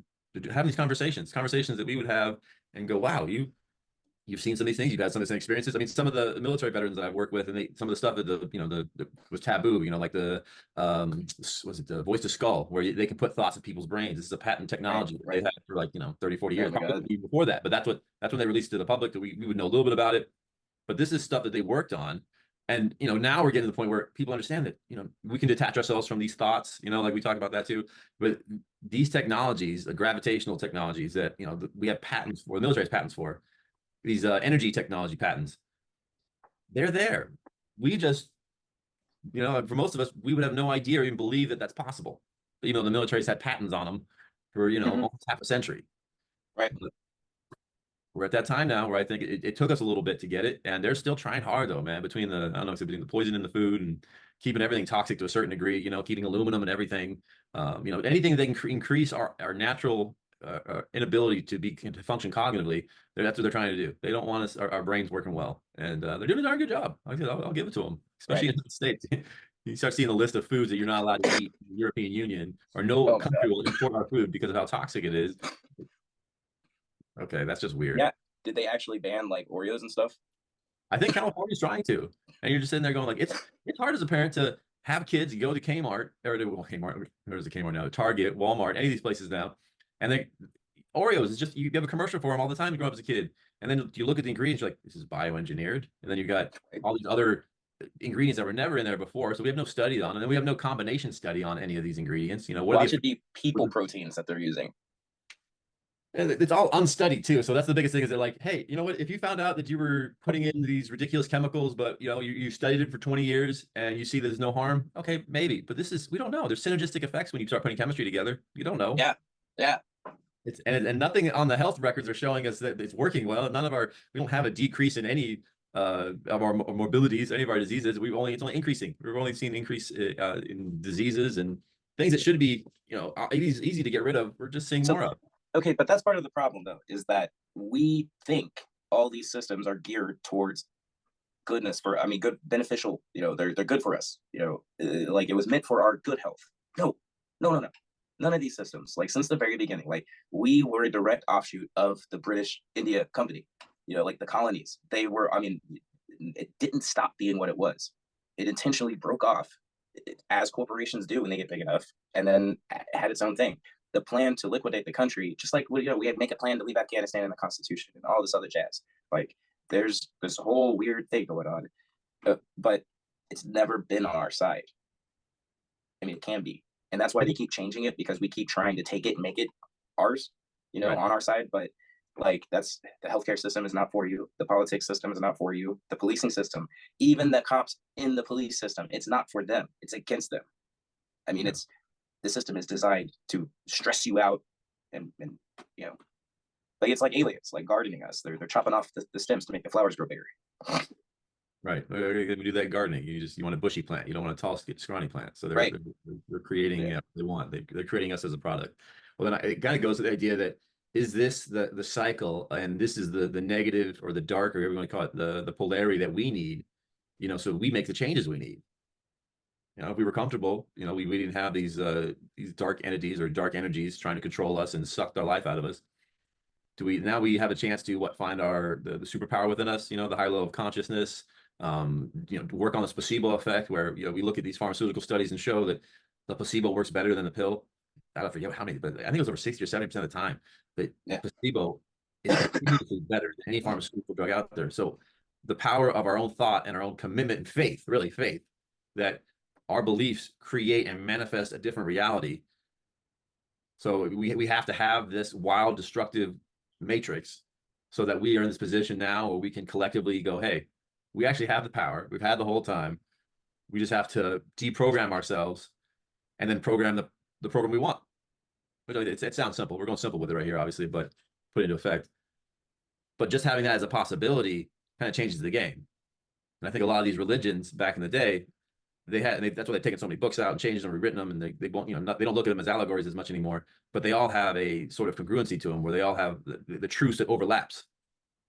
having these conversations that we would have and go, wow, you've seen some of these things, you've had some of the same experiences. I mean, some of the military veterans that I've worked with, and some of the stuff that the was taboo, you know, like the was it the voice to skull, where they can put thoughts in people's brains. This is a patent technology that they've had for like, you know, 30, 40 years, probably even before that. But that's when they released it to the public that we would know a little bit about it. But this is stuff that they worked on. And, you know, now we're getting to the point where people understand that, you know, we can detach ourselves from these thoughts, you know, like we talk about that too. But these technologies, the gravitational technologies that, you know, we have patents for, the military has patents for, these energy technology patents, they're there. We just, you know, for most of us, we would have no idea or even believe that that's possible. But, you know, the military's had patents on them for, you know, almost half a century. Right. But we're at that time now where I think it took us a little bit to get it. And they're still trying hard though, man, between the, I don't know, between the poison in the food and keeping everything toxic to a certain degree, you know, keeping aluminum and everything, you know, anything that can increase our natural inability to function cognitively. That's what they're trying to do. They don't want us, our brains working well, and they're doing a darn good job. I'll give it to them, especially in the States. You start seeing a list of foods that you're not allowed to eat in the European Union, or no country will import our food because of how toxic it is. Okay, that's just weird. Yeah. Did they actually ban like Oreos and stuff? I think California's trying to, and you're just sitting there going like, it's hard as a parent to have kids go to Kmart or to Kmart. There's a Kmart now, Target, Walmart, any of these places now, and they Oreos is just, you have a commercial for them all the time. You grow up as a kid, and then you look at the ingredients, you're like, this is bioengineered, and then you got all these other ingredients that were never in there before. So we have no study on it, and then we have no combination study on any of these ingredients. You know, what Watch it be people proteins that they're using. And it's all unstudied too. So that's the biggest thing, is they're like, hey, you know what? If you found out that you were putting in these ridiculous chemicals, but you know, you studied it for 20 years and you see there's no harm, okay, maybe. But we don't know. There's synergistic effects when you start putting chemistry together. You don't know. Yeah. Yeah. And nothing on the health records are showing us that it's working well. We don't have a decrease in any of our morbidities, any of our diseases. It's only increasing. We've only seen increase in diseases and things that should be, you know, easy to get rid of. We're just seeing more of. Okay, but that's part of the problem though, is that we think all these systems are geared towards goodness for, I mean, good, beneficial, you know, they're good for us, you know, like it was meant for our good health. No, no, no, no. None of these systems, like since the very beginning, like we were a direct offshoot of the British India Company, you know, like the colonies. They were, I mean, it didn't stop being what it was. It intentionally broke off, as corporations do when they get big enough, and then had its own thing. The plan to liquidate the country, just like we had make a plan to leave Afghanistan in the Constitution and all this other jazz. Like there's this whole weird thing going on, but it's never been on our side. I mean, it can be. And that's why they keep changing it, because we keep trying to take it and make it ours, you know, right, on our side. But like that's, the healthcare system is not for you. The politics system is not for you. The policing system, even the cops in the police system, it's not for them. It's against them. I mean, the system is designed to stress you out and you know, like it's like aliens, like gardening us. They're chopping off the stems to make the flowers grow bigger. Right. We do that gardening. You want a bushy plant. You don't want a tall, scrawny plant. So they're creating what they want. They're creating us as a product. Well, then it kind of goes to the idea that is this the cycle, and this is the negative or the dark, or whatever you want to call it, the polarity that we need, so we make the changes we need. If we were comfortable, we didn't have these dark entities or dark energies trying to control us and suck our life out of us. Now we have a chance to find the superpower within us, the high level of consciousness, to work on this placebo effect where, we look at these pharmaceutical studies and show that the placebo works better than the pill. I don't forget how many, but I think it was over 60 or 70% of the time that placebo is continuously better than any pharmaceutical drug out there. So the power of our own thought and our own commitment and faith, really faith, that our beliefs create and manifest a different reality. So we have to have this wild, destructive matrix so that we are in this position now where we can collectively go, hey, we actually have the power. We've had the whole time. We just have to deprogram ourselves and then program the program we want. It sounds simple. We're going simple with it right here, obviously, but put it into effect. But just having that as a possibility kind of changes the game. And I think a lot of these religions back in the day, that's why they've taken so many books out and changed them, rewritten them, and they won't, they don't look at them as allegories as much anymore, but they all have a sort of congruency to them where they all have the truth that overlaps.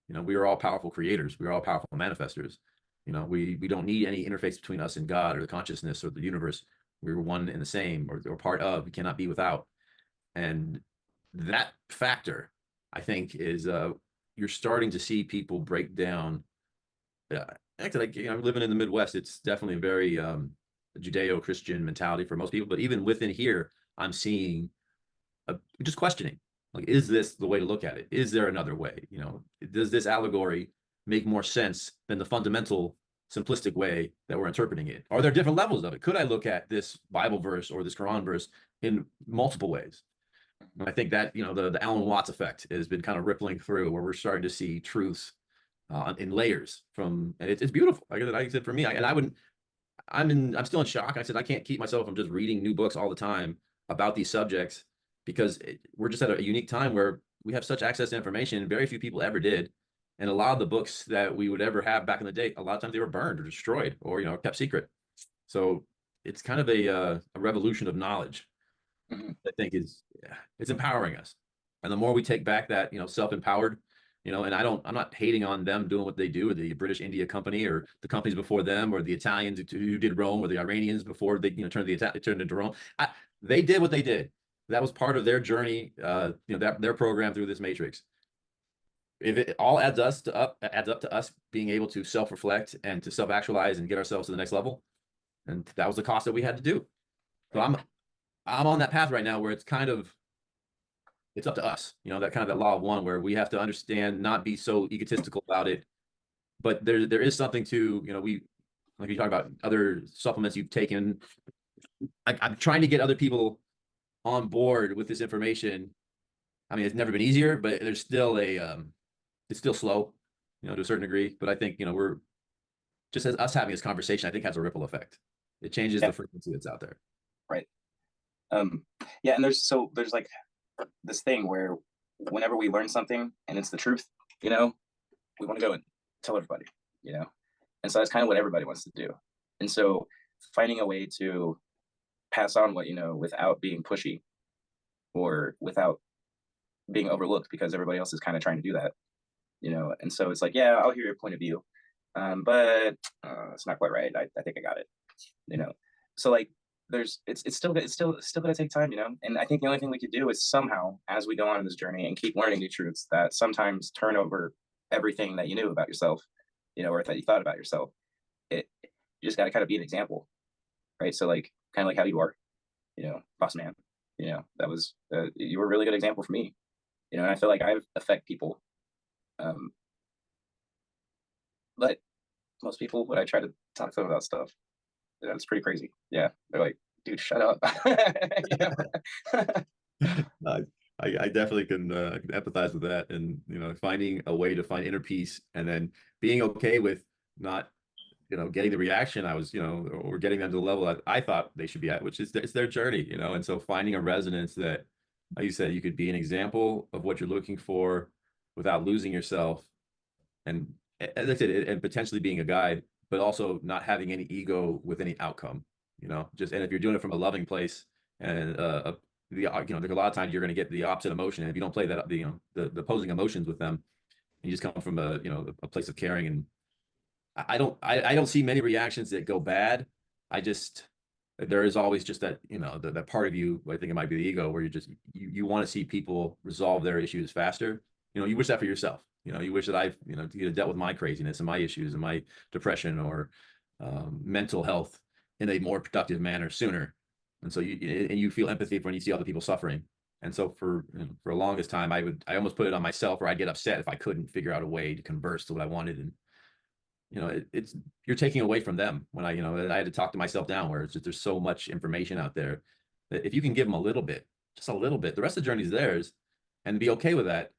We are all powerful creators. We are all powerful manifestors. We don't need any interface between us and God or the consciousness or the universe. We're one and the same, or part of. We cannot be without. And that factor, I think, is you're starting to see people break down. Actually, living in the Midwest, it's definitely a very Judeo-Christian mentality for most people. But even within here, I'm seeing just questioning. Like, is this the way to look at it? Is there another way? Does this allegory make more sense than the fundamental, simplistic way that we're interpreting it? Are there different levels of it? Could I look at this Bible verse or this Quran verse in multiple ways? And I think that, the Alan Watts effect has been kind of rippling through where we're starting to see truths in layers and it's beautiful. Like I said, for me, I'm still in shock. I said, I can't keep myself from just reading new books all the time about these subjects because we're just at a unique time where we have such access to information. Very few people ever did. And a lot of the books that we would ever have back in the day, a lot of times they were burned or destroyed or, kept secret. So it's kind of a revolution of knowledge. I think it's empowering us. And the more we take back that, self-empowered, and I'm not hating on them doing what they do, the British India Company or the companies before them, or the Italians who did Rome, or the Iranians before they, turned into Rome. They did what they did. That was part of their journey, their program through this matrix. If it all adds up to us being able to self-reflect and to self-actualize and get ourselves to the next level, and that was the cost that we had to do. So I'm on that path right now where it's up to us, that law of one, where we have to understand, not be so egotistical about it. But there is something to, like you talk about other supplements you've taken. I'm trying to get other people on board with this information. I mean, it's never been easier, but there's still it's still slow, to a certain degree. But I think, we're just, as us having this conversation, I think has a ripple effect. It changes the frequency that's out there. Right. Yeah. And there's like this thing where whenever we learn something and it's the truth, we want to go and tell everybody, and so that's kind of what everybody wants to do. And so finding a way to pass on what without being pushy or without being overlooked because everybody else is kind of trying to do that, and so it's like, yeah, I'll hear your point of view, but it's not quite right. I think I got it, so like it's still gonna take time, and I think the only thing we could do is somehow, as we go on in this journey and keep learning new truths, that sometimes turn over everything that you knew about yourself, or that you thought about yourself. You just got to kind of be an example, right? So like kind of like how you are, boss man, that was you were a really good example for me, and I feel like I affect people, but most people, when I try to talk to them about stuff, it's pretty crazy. Yeah, they're like, dude, shut up. I definitely can empathize with that, and finding a way to find inner peace, and then being okay with not getting the reaction I was, or getting them to the level that I thought they should be at, which is it's their journey, and so finding a resonance that, like you said, you could be an example of what you're looking for without losing yourself, and as I said, and potentially being a guide, but also not having any ego with any outcome, and if you're doing it from a loving place and there's a lot of times you're going to get the opposite emotion, and if you don't play that, the opposing emotions with them, you just come from a place of caring. And I don't see many reactions that go bad. I just there is always just that that part of you. I think it might be the ego where you want to see people resolve their issues faster. You wish that for yourself. You wish that I've dealt with my craziness and my issues and my depression or mental health in a more productive manner sooner. And so you feel empathy for when you see other people suffering. And so for the longest time, I almost put it on myself, where I'd get upset if I couldn't figure out a way to converse to what I wanted. And it's you're taking away from them. When I had to talk to myself down, where it's just, there's so much information out there that if you can give them a little bit, just a little bit, the rest of the journey is theirs, and be okay with that.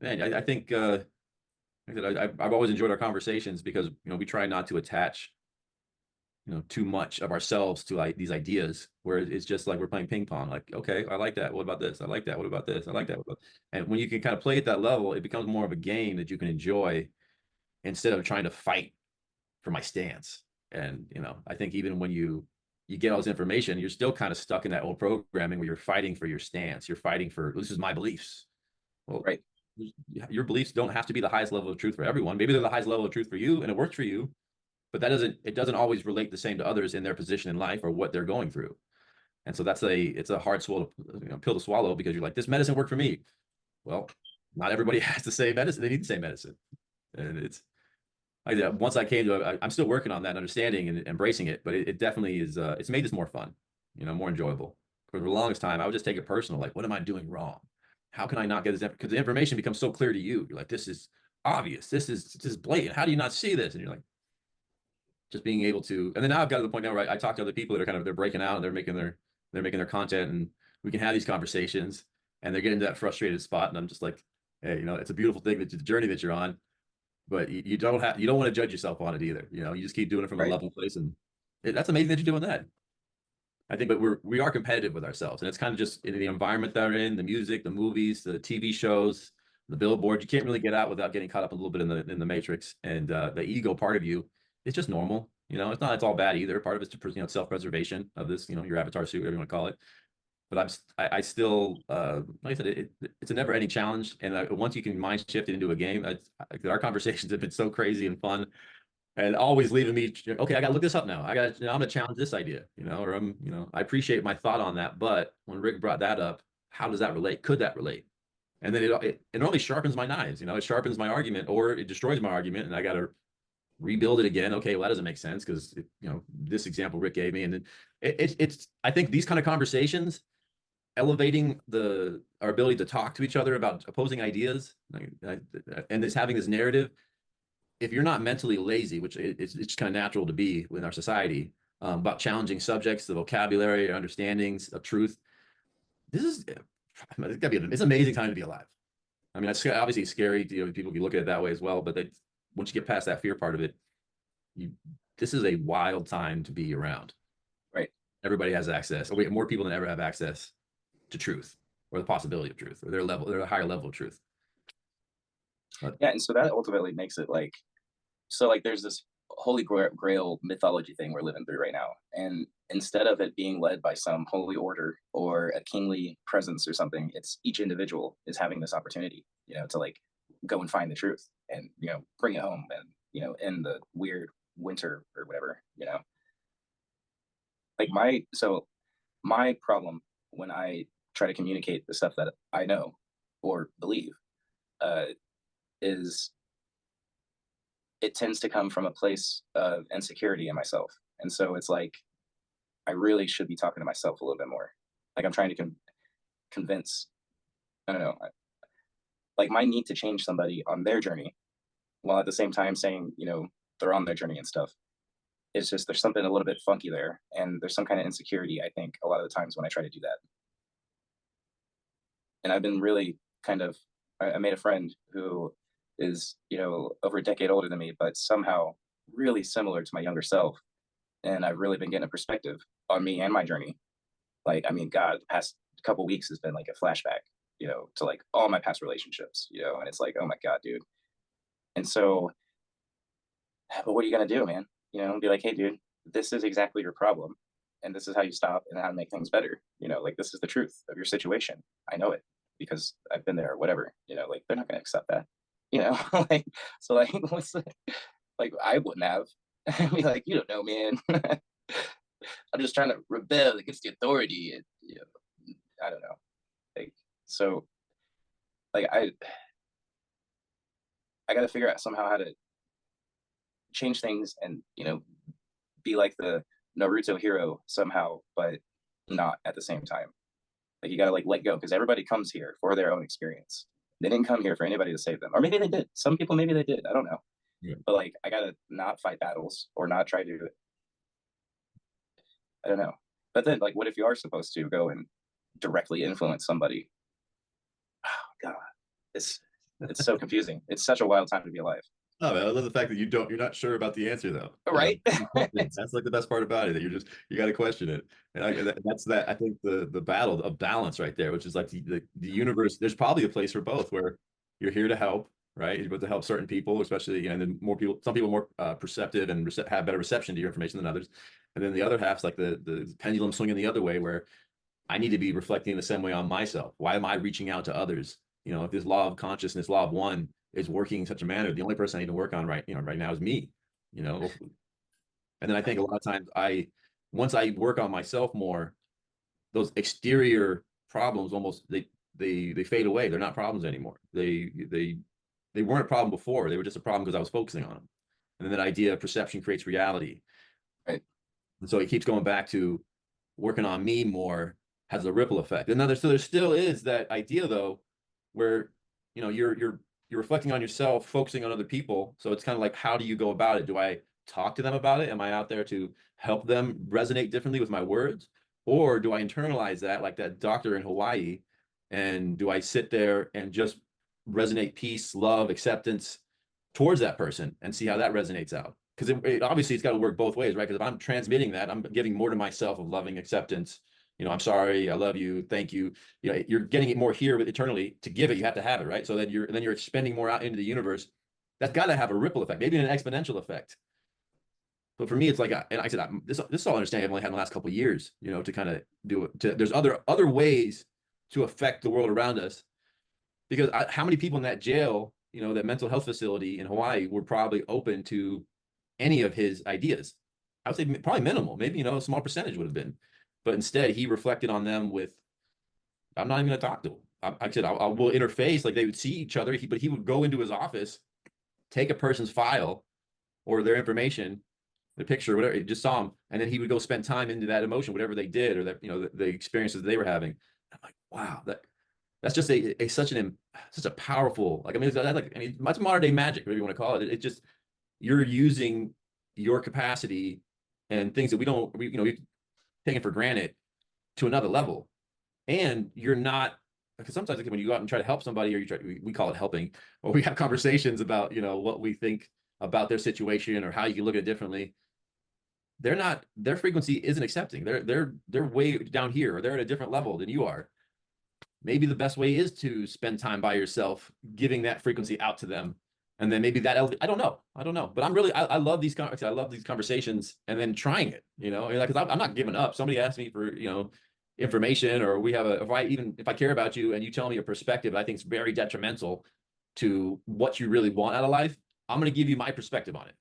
Man, I think I've always enjoyed our conversations, because we try not to attach too much of ourselves to like these ideas, where it's just like we're playing ping pong. Like, okay, I like that, what about this? I like that, what about this? I like that, and when you can kind of play at that level, it becomes more of a game that you can enjoy, instead of trying to fight for my stance. And I think even when you get all this information, you're still kind of stuck in that old programming where you're fighting for your stance. You're fighting for, this is my beliefs. Well, Right. your beliefs don't have to be the highest level of truth for everyone. Maybe they're the highest level of truth for you and it works for you, but it doesn't always relate the same to others in their position in life or what they're going through. And so it's a hard pill to swallow, because you're like, this medicine worked for me. Well, not everybody has the same medicine. They need the same medicine. And once I came to it, I'm still working on that understanding and embracing it, but it definitely is. It's made this more fun, more enjoyable. For the longest time, I would just take it personal. Like, what am I doing wrong? How can I not get this? Because the information becomes so clear to you. You're like, this is obvious. This is blatant. How do you not see this? And you're like, just being able to. And then now I've got to the point now where I talk to other people that are they're breaking out and they're making their content, and we can have these conversations, and they're getting to that frustrated spot, and I'm just like, hey, it's a beautiful thing, that the journey that you're on. But you don't want to judge yourself on it either. You just keep doing it from a Right. level place, and that's amazing that you're doing that. I think, but we are competitive with ourselves, and it's kind of just in the environment that we're in, the music, the movies, the TV shows, the billboard. You can't really get out without getting caught up a little bit in the matrix, and the ego part of you, it's just normal. It's all bad either. Part of it's to self-preservation of this, your avatar suit, whatever you want to call it. But I still, like I said, it's a never-ending challenge. And once you can mind shift it into a game, our conversations have been so crazy and fun, and always leaving me, okay, I got to look this up now. I'm going to challenge this idea, or I appreciate my thought on that. But when Rick brought that up, how does that relate? Could that relate? And then it only sharpens my knives. It sharpens my argument, or it destroys my argument, and I got to rebuild it again. Okay, well, that doesn't make sense, because this example Rick gave me, and then it's I think these kind of conversations, elevating our ability to talk to each other about opposing ideas, and this having this narrative. If you're not mentally lazy, which it's kind of natural to be in our society, about challenging subjects, the vocabulary, understandings of truth, it's an amazing time to be alive. I mean, it's obviously scary. People can look at it that way as well, but once you get past that fear part of it, this is a wild time to be around. Right. Everybody has access. We have more people than ever have access to truth, or the possibility of truth, or they're a higher level of truth. But, yeah, and so that ultimately makes it like, so like there's this holy grail mythology thing we're living through right now, and instead of it being led by some holy order or a kingly presence or something, it's each individual is having this opportunity, to like go and find the truth, and bring it home, and end the weird winter or whatever. Like my problem when I try to communicate the stuff that I know or believe, is it tends to come from a place of insecurity in myself. And so it's like, I really should be talking to myself a little bit more. Like I'm trying to convince, I don't know, like my need to change somebody on their journey, while at the same time saying, they're on their journey and stuff. It's just, there's something a little bit funky there. And there's some kind of insecurity, I think, a lot of the times when I try to do that. And I've been really I made a friend who is, over a decade older than me, but somehow really similar to my younger self. And I've really been getting a perspective on me and my journey. Like, I mean, God, the past couple weeks has been like a flashback, to like all my past relationships, and it's like, oh my God, dude. And so, but what are you going to do, man? Be like, hey, dude, this is exactly your problem. and this is how you stop and how to make things better. Like, this is the truth of your situation. I know it because I've been there or whatever. Like, they're not going to accept that. Like, so like, what's the, like, I wouldn't have. I'd be like, you don't know, man. I'm just trying to rebel against the authority. And, I don't know. Like, so, like, I got to figure out somehow how to change things and, be like the Naruto hero somehow, but not at the same time. Like, you got to like let go, because everybody comes here for their own experience. They didn't come here for anybody to save them, or maybe they did. Some people, maybe they did. I don't know. Yeah. But like, I got to not fight battles or not try to, I don't know. But then, like, what if you are supposed to go and directly influence somebody? Oh God, it's so confusing. It's such a wild time to be alive. Oh man, I love the fact that you're not sure about the answer though. Right? That's like the best part about it, that you got to question it. And that's that, I think the battle of balance right there, which is like the universe. There's probably a place for both, where you're here to help, right? You're supposed to help certain people, especially, and then some people are more perceptive and have better reception to your information than others. And then the other half's like the pendulum swinging the other way, where I need to be reflecting the same way on myself. Why am I reaching out to others? If this law of consciousness, law of one, is working in such a manner, the only person I need to work on right now is me. And then I think a lot of times once I work on myself more, those exterior problems almost they fade away. They're not problems anymore. They weren't a problem before. They were just a problem because I was focusing on them. And then that idea of perception creates reality. Right. And so it keeps going back to working on me more has a ripple effect. And then there still is that idea though, where you're reflecting on yourself, focusing on other people. So it's kind of like, how do you go about it? Do I talk to them about it? Am I out there to help them resonate differently with my words? Or do I internalize that, like that doctor in Hawaii? And do I sit there and just resonate peace, love, acceptance towards that person and see how that resonates out? Because obviously it's got to work both ways, right? Because if I'm transmitting that, I'm giving more to myself of loving acceptance. I'm sorry, I love you, thank you. You're getting it more here eternally. To give it, you have to have it, right? So then you're expending more out into the universe. That's got to have a ripple effect, maybe an exponential effect. But for me, it's like, and I said, this is all understanding I've only had in the last couple of years, to kind of do it. There's other ways to affect the world around us. Because how many people in that jail, that mental health facility in Hawaii, were probably open to any of his ideas? I would say probably minimal. Maybe, a small percentage would have been. But instead, he reflected on them with, I'm not even going to talk to him. I said, we'll interface, like they would see each other. But he would go into his office, take a person's file or their information, the picture, whatever, just saw them. And then he would go spend time into that emotion, whatever they did, or that, the experiences they were having. I'm like, wow, that's just such a powerful, like, that's modern day magic, whatever you want to call it. It's just, you're using your capacity and things that we've taken for granted to another level. And you're not, because sometimes when you go out and try to help somebody, or we call it helping, or we have conversations about, what we think about their situation or how you can look at it differently. Their frequency isn't accepting. They're way down here, or they're at a different level than you are. Maybe the best way is to spend time by yourself, giving that frequency out to them. And then maybe I don't know. But I love these conversations, and then trying it, because I'm not giving up. Somebody asked me for, information, or if I care about you and you tell me a perspective I think is very detrimental to what you really want out of life, I'm going to give you my perspective on it.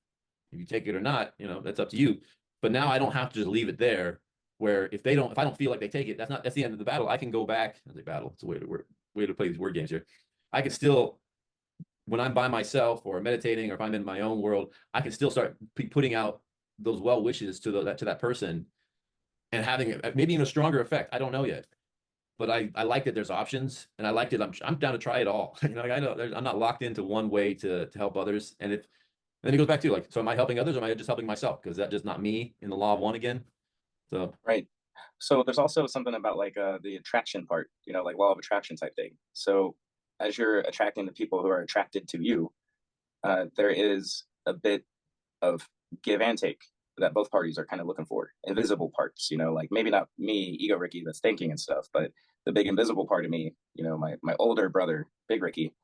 If you take it or not, that's up to you. But now I don't have to just leave it there, where if I don't feel like they take it, that's the end of the battle. I can go back. The battle, it's a way to play these word games here. I can still, when I'm by myself or meditating, or if I'm in my own world, I can still start putting out those well wishes to that person, and having maybe even a stronger effect. I don't know yet, but I like that there's options, and I like it. I'm down to try it all. I know I'm not locked into one way to help others. And then it goes back to, like, so am I helping others, or am I just helping myself? Because that's just not me in the law of one again. So right. So there's also something about like the attraction part, like law of attraction type thing. So as you're attracting the people who are attracted to you, there is a bit of give and take that both parties are kind of looking for. Invisible parts, like maybe not me, ego Ricky, that's thinking and stuff, but the big invisible part of me, my older brother, Big Ricky,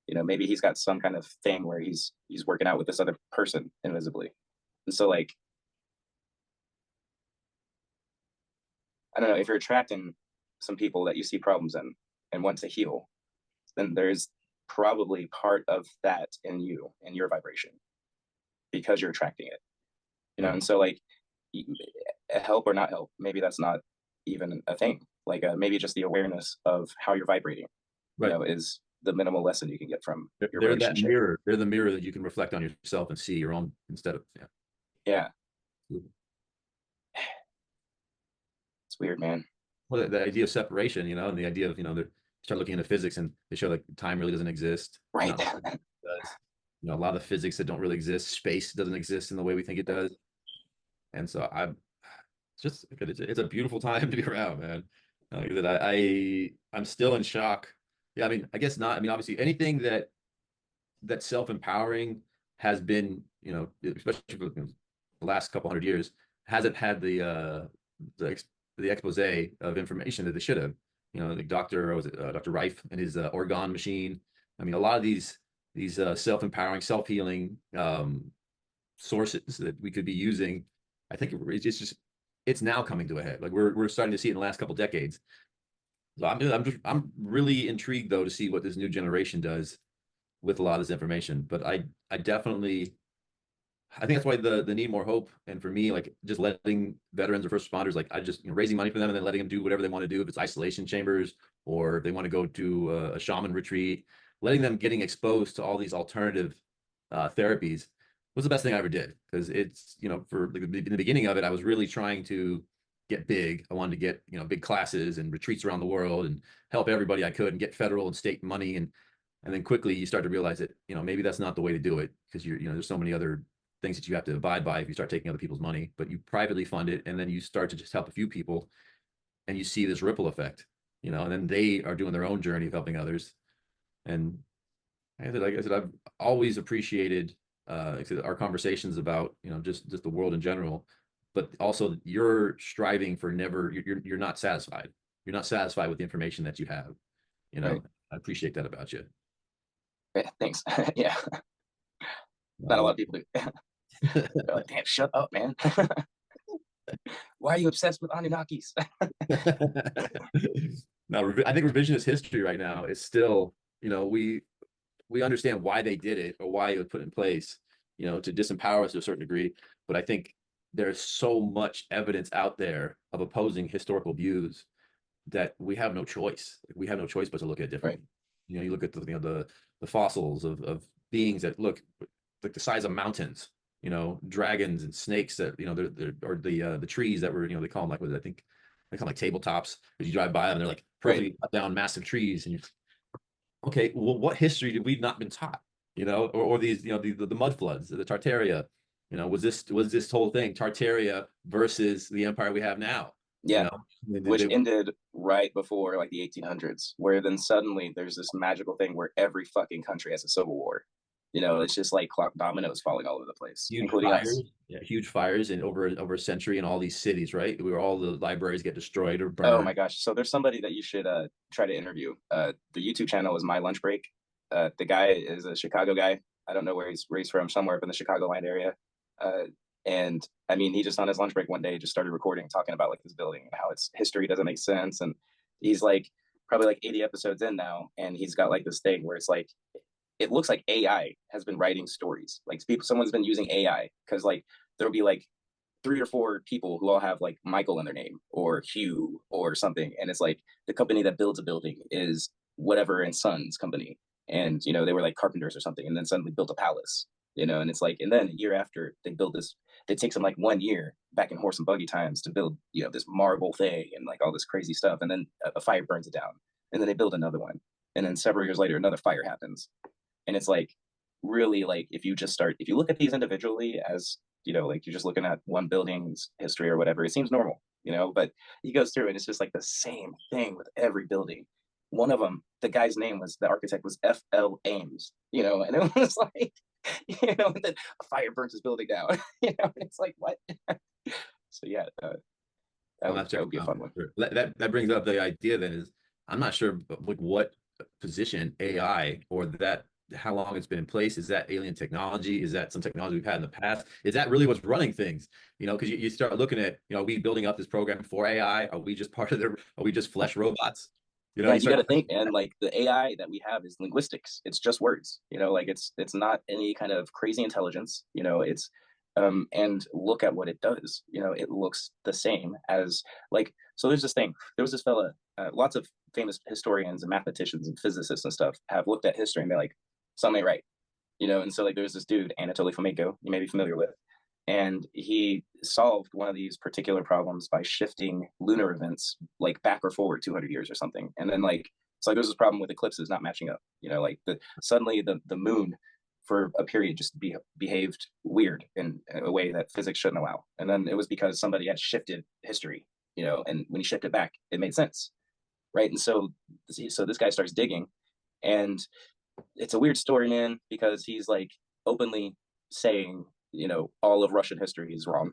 maybe he's got some kind of thing where he's working out with this other person invisibly. And so, like, I don't know, if you're attracting some people that you see problems in and want to heal, then there's probably part of that in you and your vibration because you're attracting it, you know. Right. And so like, help or not help, maybe that's not even a thing. Like maybe just the awareness of how you're vibrating, you Right. know, is the minimal lesson you can get from your They're that relationship. mirror. They're the mirror that you can reflect on yourself and see your own instead of, yeah. Yeah, it's weird, man. Well, the idea of separation, you know, and the idea of, they start looking into physics and they show like time really doesn't exist. Right. Not like it does. You know, a lot of physics that don't really exist. Space doesn't exist in the way we think it does. And so it's just, it's a beautiful time to be around, man. Like that I'm still in shock. Yeah, I mean, I guess not. I mean, obviously anything that self-empowering has been, especially for the last couple hundred years, hasn't had the the expose of information that they should have. You know, like Dr. Reif and his orgone machine. I mean, a lot of these self-empowering, self-healing sources that we could be using. I think it's now coming to a head. Like we're starting to see it in the last couple decades. So I'm really intrigued though to see what this new generation does with a lot of this information. But I think that's why the need more hope. And for me, like just letting veterans or first responders, like I just raising money for them and then letting them do whatever they want to do. If it's isolation chambers or if they want to go to a shaman retreat, letting them getting exposed to all these alternative therapies was the best thing I ever did. Because it's, for in the beginning of it, I was really trying to get big. I wanted to get, big classes and retreats around the world and help everybody I could and get federal and state money. And then quickly you start to realize that, maybe that's not the way to do it because there's so many other things that you have to abide by if you start taking other people's money, but you privately fund it. And then you start to just help a few people and you see this ripple effect, and then they are doing their own journey of helping others. And like I said, I've always appreciated our conversations about, just the world in general, but also you're striving for never, you're not satisfied. You're not satisfied with the information that you have, Right. I appreciate that about you. Yeah, thanks. Yeah, not a Uh, lot of people do. They're like, damn, shut up, man. Why are you obsessed with Anunnakis? no, I think revisionist history right now is still, we understand why they did it or why it was put in place, to disempower us to a certain degree. But I think there's so much evidence out there of opposing historical views that we have no choice. We have no choice but to look at it differently. Right. You look at the fossils of beings that look like the size of mountains, dragons and snakes that, they're or the trees that were, they call them like, what I think they call them like tabletops, because you drive by them, they're like perfectly cut down massive trees. And you're okay, well, what history did we not been taught? Or these, the mud floods, the Tartaria, was this whole thing Tartaria versus the empire we have now? You Yeah, know, which ended right before like the 1800s, where then suddenly there's this magical thing where every fucking country has a civil war. You know, it's just like clock dominoes falling all over the place, huge including fires, us. yeah, huge fires in over a century in all these cities, right? Where all the libraries get destroyed or Oh burned. my gosh. So there's somebody that you should try to interview. The YouTube channel is My Lunch Break. The guy is a Chicago guy. I don't know where he's from, somewhere up in the Chicagoland area. Uh, and I mean, he just on his lunch break one day just started recording, talking about like this building and how its history doesn't make sense. And he's like probably like 80 episodes in now, and he's got like this thing where it's like it looks like AI has been writing stories. Like someone's been using AI because like there'll be like 3 or 4 people who all have like Michael in their name or Hugh or something, and it's like the company that builds a building is whatever and Sons company, and you know they were like carpenters or something, and then suddenly built a palace, you know, and it's like, and then a year after they build this, it takes them like 1 year back in horse and buggy times to build, you know, this marble thing and like all this crazy stuff, and then a fire burns it down, and then they build another one, and then several years later another fire happens, and it's like really like if you look at these individually as, you know, like you're just looking at one building's history or whatever, it seems normal, you know, but he goes through and it's just like the same thing with every building. One of them, the guy's name was, the architect was F.L. Ames, you know, and it was like, you know, and then a fire burns his building down, you know, and it's like, what? So yeah, I'll have to that check would be it a out. fun one. That brings up the idea then is I'm not sure like what position AI or that how long it's been in place? Is that alien technology? Is that some technology we've had in the past? Is that really what's running things? Because you start looking at, are we building up this program for AI? Are we just part of the, are we just flesh robots? Yeah, You you got start, to think, and like the AI that we have is linguistics. It's just words, like it's not any kind of crazy intelligence. It's and look at what it does. It looks the same as like so. There's this thing. There was this fella. Lots of famous historians and mathematicians and physicists and stuff have looked at history and they're like, something ain't right. And so like there's this dude Anatoly Fomenko, you may be familiar with, and he solved one of these particular problems by shifting lunar events like back or forward 200 years or something. And then like it's like there's this problem with eclipses not matching up. Like suddenly the moon for a period just behaved weird in a way that physics shouldn't allow. And then it was because somebody had shifted history, and when you shift it back, it made sense, right? And so this guy starts digging, and it's a weird story, man, because he's like openly saying, all of Russian history is wrong.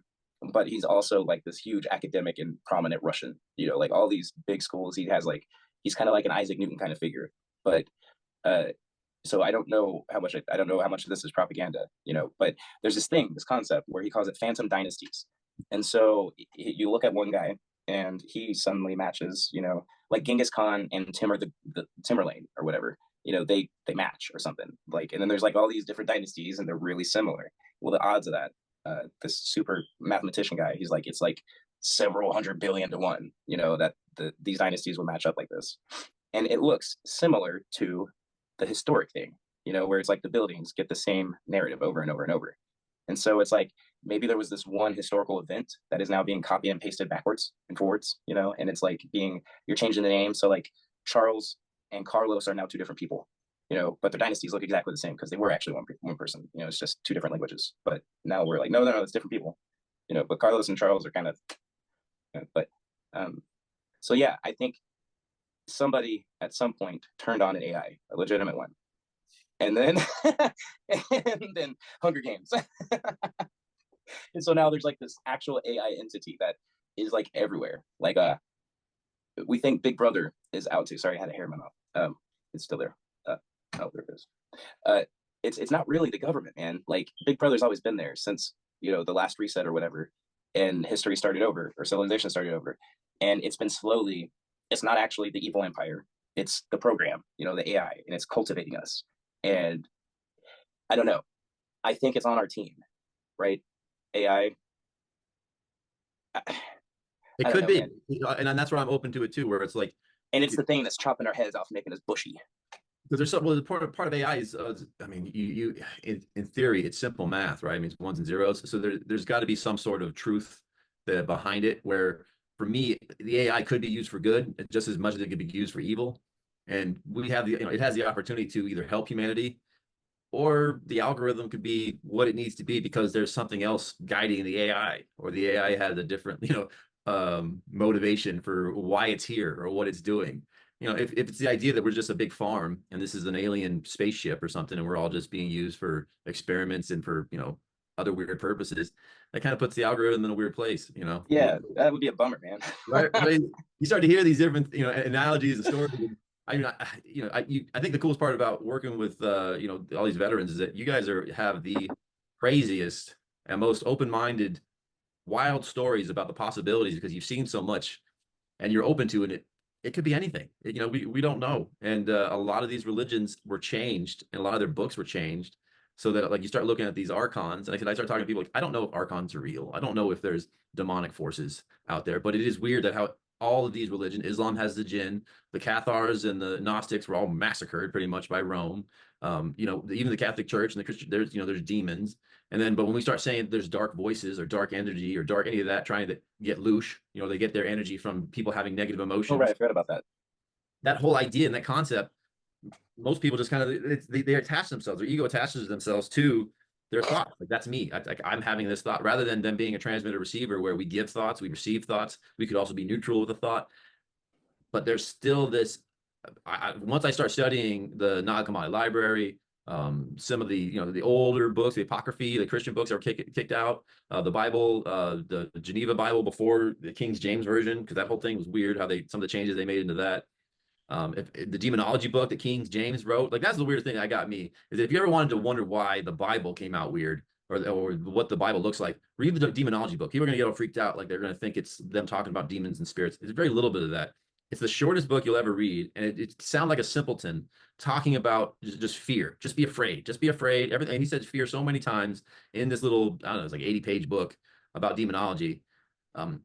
But he's also like this huge academic and prominent Russian, like all these big schools. He has like, he's kind of like an Isaac Newton kind of figure. But uh, so I don't know how much, I don't know how much of this is propaganda, but there's this thing, this concept where he calls it phantom dynasties. And so you look at one guy and he suddenly matches, like Genghis Khan and Timur the Timurlane or whatever, they match or something like, and then there's like all these different dynasties and they're really similar. Well, the odds of that, this super mathematician guy, he's like, it's like several 100 billion to 1, that these dynasties will match up like this. And it looks similar to the historic thing, where it's like the buildings get the same narrative over and over and over. And so it's like maybe there was this one historical event that is now being copied and pasted backwards and forwards, and it's like you're changing the name. So like Charles and Carlos are now two different people, but their dynasties look exactly the same because they were actually one person. It's just two different languages. But now we're like, no, it's different people, but Carlos and Charles are kind of, but so yeah, I think somebody at some point turned on an AI, a legitimate one, and then and then Hunger Games. And so now there's like this actual AI entity that is like everywhere. Like we think Big Brother is out to. Sorry, I had a hair in my mouth. It's still there. Oh, there it is. It's not really the government, man. Like Big Brother's always been there since the last reset or whatever, and history started over or civilization started over, and it's been slowly. It's not actually the evil empire. It's the program, the AI, and it's cultivating us. And I don't know. I think it's on our team, right? AI. it I don't could know, be, man. and that's where I'm open to it too, where it's like, And it's the thing that's chopping our heads off, making us bushy. because there's some, well, part of AI is, I mean, in theory, it's simple math, right? I mean, it's ones and zeros. So there's got to be some sort of truth behind it, where for me, the AI could be used for good just as much as it could be used for evil. And we have it has the opportunity to either help humanity, or the algorithm could be what it needs to be because there's something else guiding the AI, or the AI has a different, motivation for why it's here or what it's doing. If it's the idea that we're just a big farm and this is an alien spaceship or something, and we're all just being used for experiments and for, other weird purposes, that kind of puts the algorithm in a weird place. Yeah, that would be a bummer, man. Right? You start to hear these different, analogies and stories. I mean, I think the coolest part about working with, all these veterans is that you guys have the craziest and most open-minded, wild stories about the possibilities because you've seen so much and you're open to it. It could be anything. We don't know. And a lot of these religions were changed, and a lot of their books were changed, so that like you start looking at these archons, and I start talking to people like, I don't know if archons are real. I don't know if there's demonic forces out there, but it is weird that how all of these religions, Islam has the jinn, the Cathars and the Gnostics were all massacred pretty much by Rome. Even the Catholic Church and the Christian, there's demons. And then, but when we start saying there's dark voices or dark energy or dark any of that trying to get loose, they get their energy from people having negative Oh, right, emotions. I forgot about that. That whole idea and that concept, most people just kind of they attach themselves, their ego attaches themselves to their thoughts. Like that's me. I'm having this thought, rather than them being a transmitter receiver where we give thoughts, we receive thoughts. We could also be neutral with a thought, but there's still this. Once I start studying the Nag Hammadi library, some of the older books, the apocryphy, the Christian books that were kicked out, the Bible, the Geneva Bible before the King James version, because that whole thing was weird how some of the changes they made into that. If the demonology book that King James wrote, like that's the weird thing that got me is if you ever wanted to wonder why the Bible came out weird or what the Bible looks like, read the demonology book. People are gonna get all freaked out, like they're gonna think it's them talking about demons and spirits. It's very little bit of that. It's the shortest book you'll ever read, and it sounds like a simpleton talking about just fear. Just be afraid. Just be afraid. Everything. And he said fear so many times in this little, I don't know, it's like 80-page book about demonology. Um,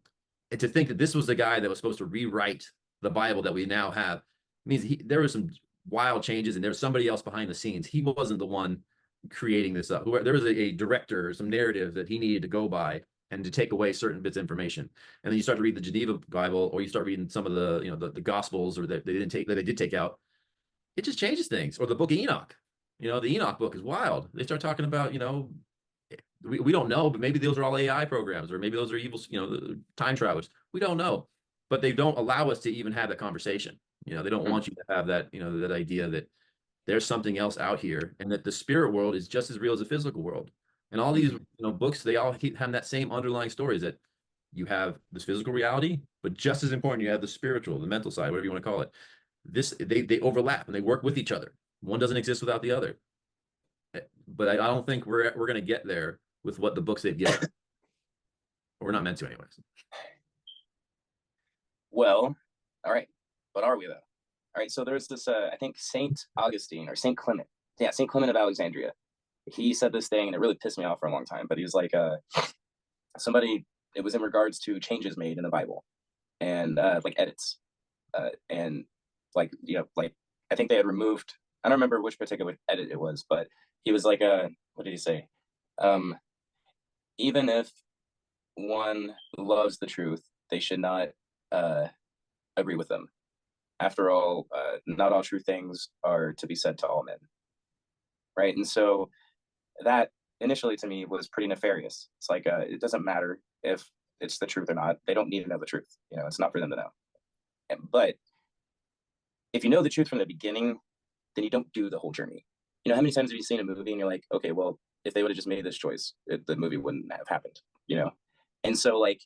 and to think that this was the guy that was supposed to rewrite the Bible that we now have means there was some wild changes and there was somebody else behind the scenes. He wasn't the one creating this up. There was a director, some narrative that he needed to go by and to take away certain bits of information. And then you start to read the Geneva Bible, or you start reading some of the, the Gospels, or that they did take out. It just changes things. Or the Book of Enoch. The Enoch book is wild. They start talking about, we don't know, but maybe those are all AI programs, or maybe those are evil, time travelers. We don't know, but they don't allow us to even have that conversation. They don't want you to have that, that idea that there's something else out here, and that the spirit world is just as real as the physical world. And all these, books, they all have that same underlying story, is that you have this physical reality, but just as important, you have the spiritual, the mental side, whatever you want to call it. They overlap and they work with each other. One doesn't exist without the other. But I don't think we're going to get there with what the books they've given. We're not meant to, anyways. Well, all right. But are we, though? All right. So there's this, I think, Saint Augustine or Saint Clement. Yeah, Saint Clement of Alexandria. He said this thing, and it really pissed me off for a long time. But he was like, it was in regards to changes made in the Bible and like edits. And like, like I think they had removed, I don't remember which particular edit it was, but he was like, what did he say? Even if one loves the truth, they should not agree with them. After all, not all true things are to be said to all men. Right. And so that initially to me was pretty nefarious. It's like, it doesn't matter if it's the truth or not. They don't need to know the truth. It's not for them to know. But if you know the truth from the beginning, then you don't do the whole journey. How many times have you seen a movie and you're like, okay, well, if they would have just made this choice, the movie wouldn't have happened, And so like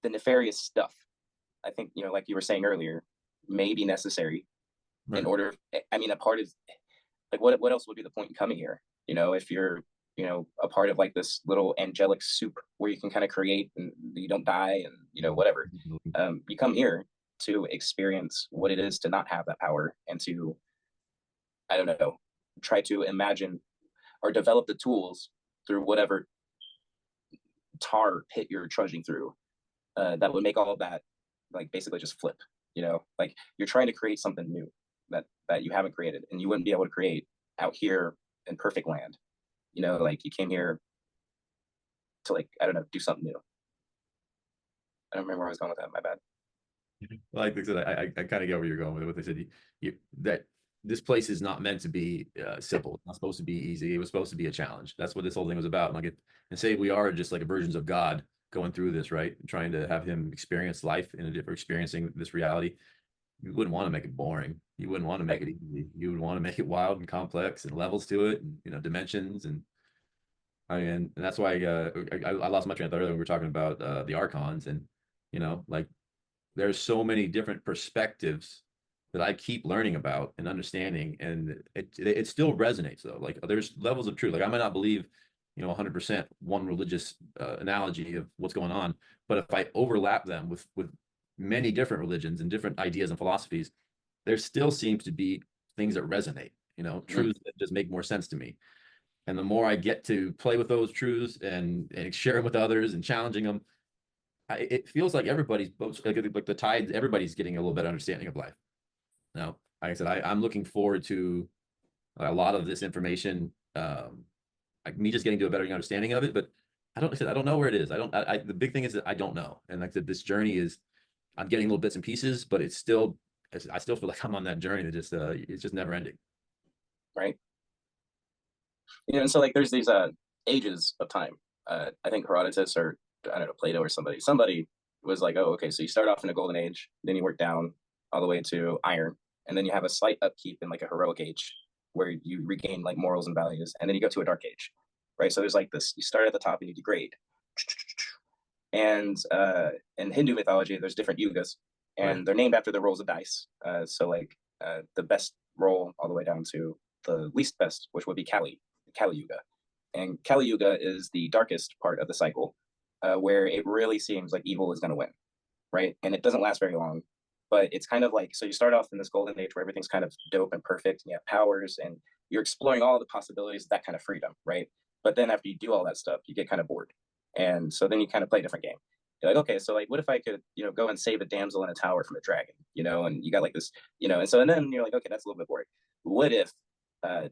the nefarious stuff, I think, like you were saying earlier, may be necessary in order. I mean, a part of like, what else would be the point in coming here? If you're, a part of like this little angelic soup where you can kind of create and you don't die and, whatever. You come here to experience what it is to not have that power and to, I don't know, try to imagine or develop the tools through whatever tar pit you're trudging through that would make all of that like basically just flip. Like you're trying to create something new that you haven't created and you wouldn't be able to create out here in perfect land. Like you came here to like, I don't know, do something new. I don't remember where I was going with that. My bad. Like I said, I kind of get where you're going with it. What they said, that this place is not meant to be simple. It's not supposed to be easy. It was supposed to be a challenge. That's what this whole thing was about. And say we are just like versions of God going through this, right? Trying to have him experience life in a different, experiencing this reality. You wouldn't want to make it boring. You wouldn't want to make it easy. You would want to make it wild and complex and levels to it, and dimensions. And that's why I lost my train of thought earlier when we were talking about the archons, and like there's so many different perspectives that I keep learning about and understanding, and it still resonates though. Like there's levels of truth. Like I might not believe 100% one religious analogy of what's going on, but if I overlap them with many different religions and different ideas and philosophies, there still seems to be things that resonate, truths that just make more sense to me. And the more I get to play with those truths and share them with others and challenging them, it feels like everybody's like the tide, everybody's getting a little better understanding of life. Now, like I said, I'm looking forward to a lot of this information, like me just getting to a better understanding of it. But I don't know where it is. The big thing is that I don't know. And like I said, this journey is, I'm getting little bits and pieces, but I still feel like I'm on that journey that just it's just never ending. Right. And so like there's these ages of time. I think Herodotus or I don't know, Plato or somebody was like, oh, okay, so you start off in a golden age, then you work down all the way to iron, and then you have a slight upkeep in like a heroic age where you regain like morals and values, and then you go to a dark age, right? So there's like this, you start at the top and you degrade. And in Hindu mythology, there's different yugas. and they're named after the rolls of dice. So like the best roll all the way down to the least best, which would be Kali Yuga. And Kali Yuga is the darkest part of the cycle, where it really seems like evil is going to win, right? And it doesn't last very long, but it's kind of like, so you start off in this golden age where everything's kind of dope and perfect, and you have powers, and you're exploring all the possibilities of that kind of freedom, right? But then after you do all that stuff, you get kind of bored, and so then you kind of play a different game. You're like, okay, so like, what if I could, go and save a damsel in a tower from a dragon, and you got like this, and then you're like, okay, that's a little bit boring. What if, I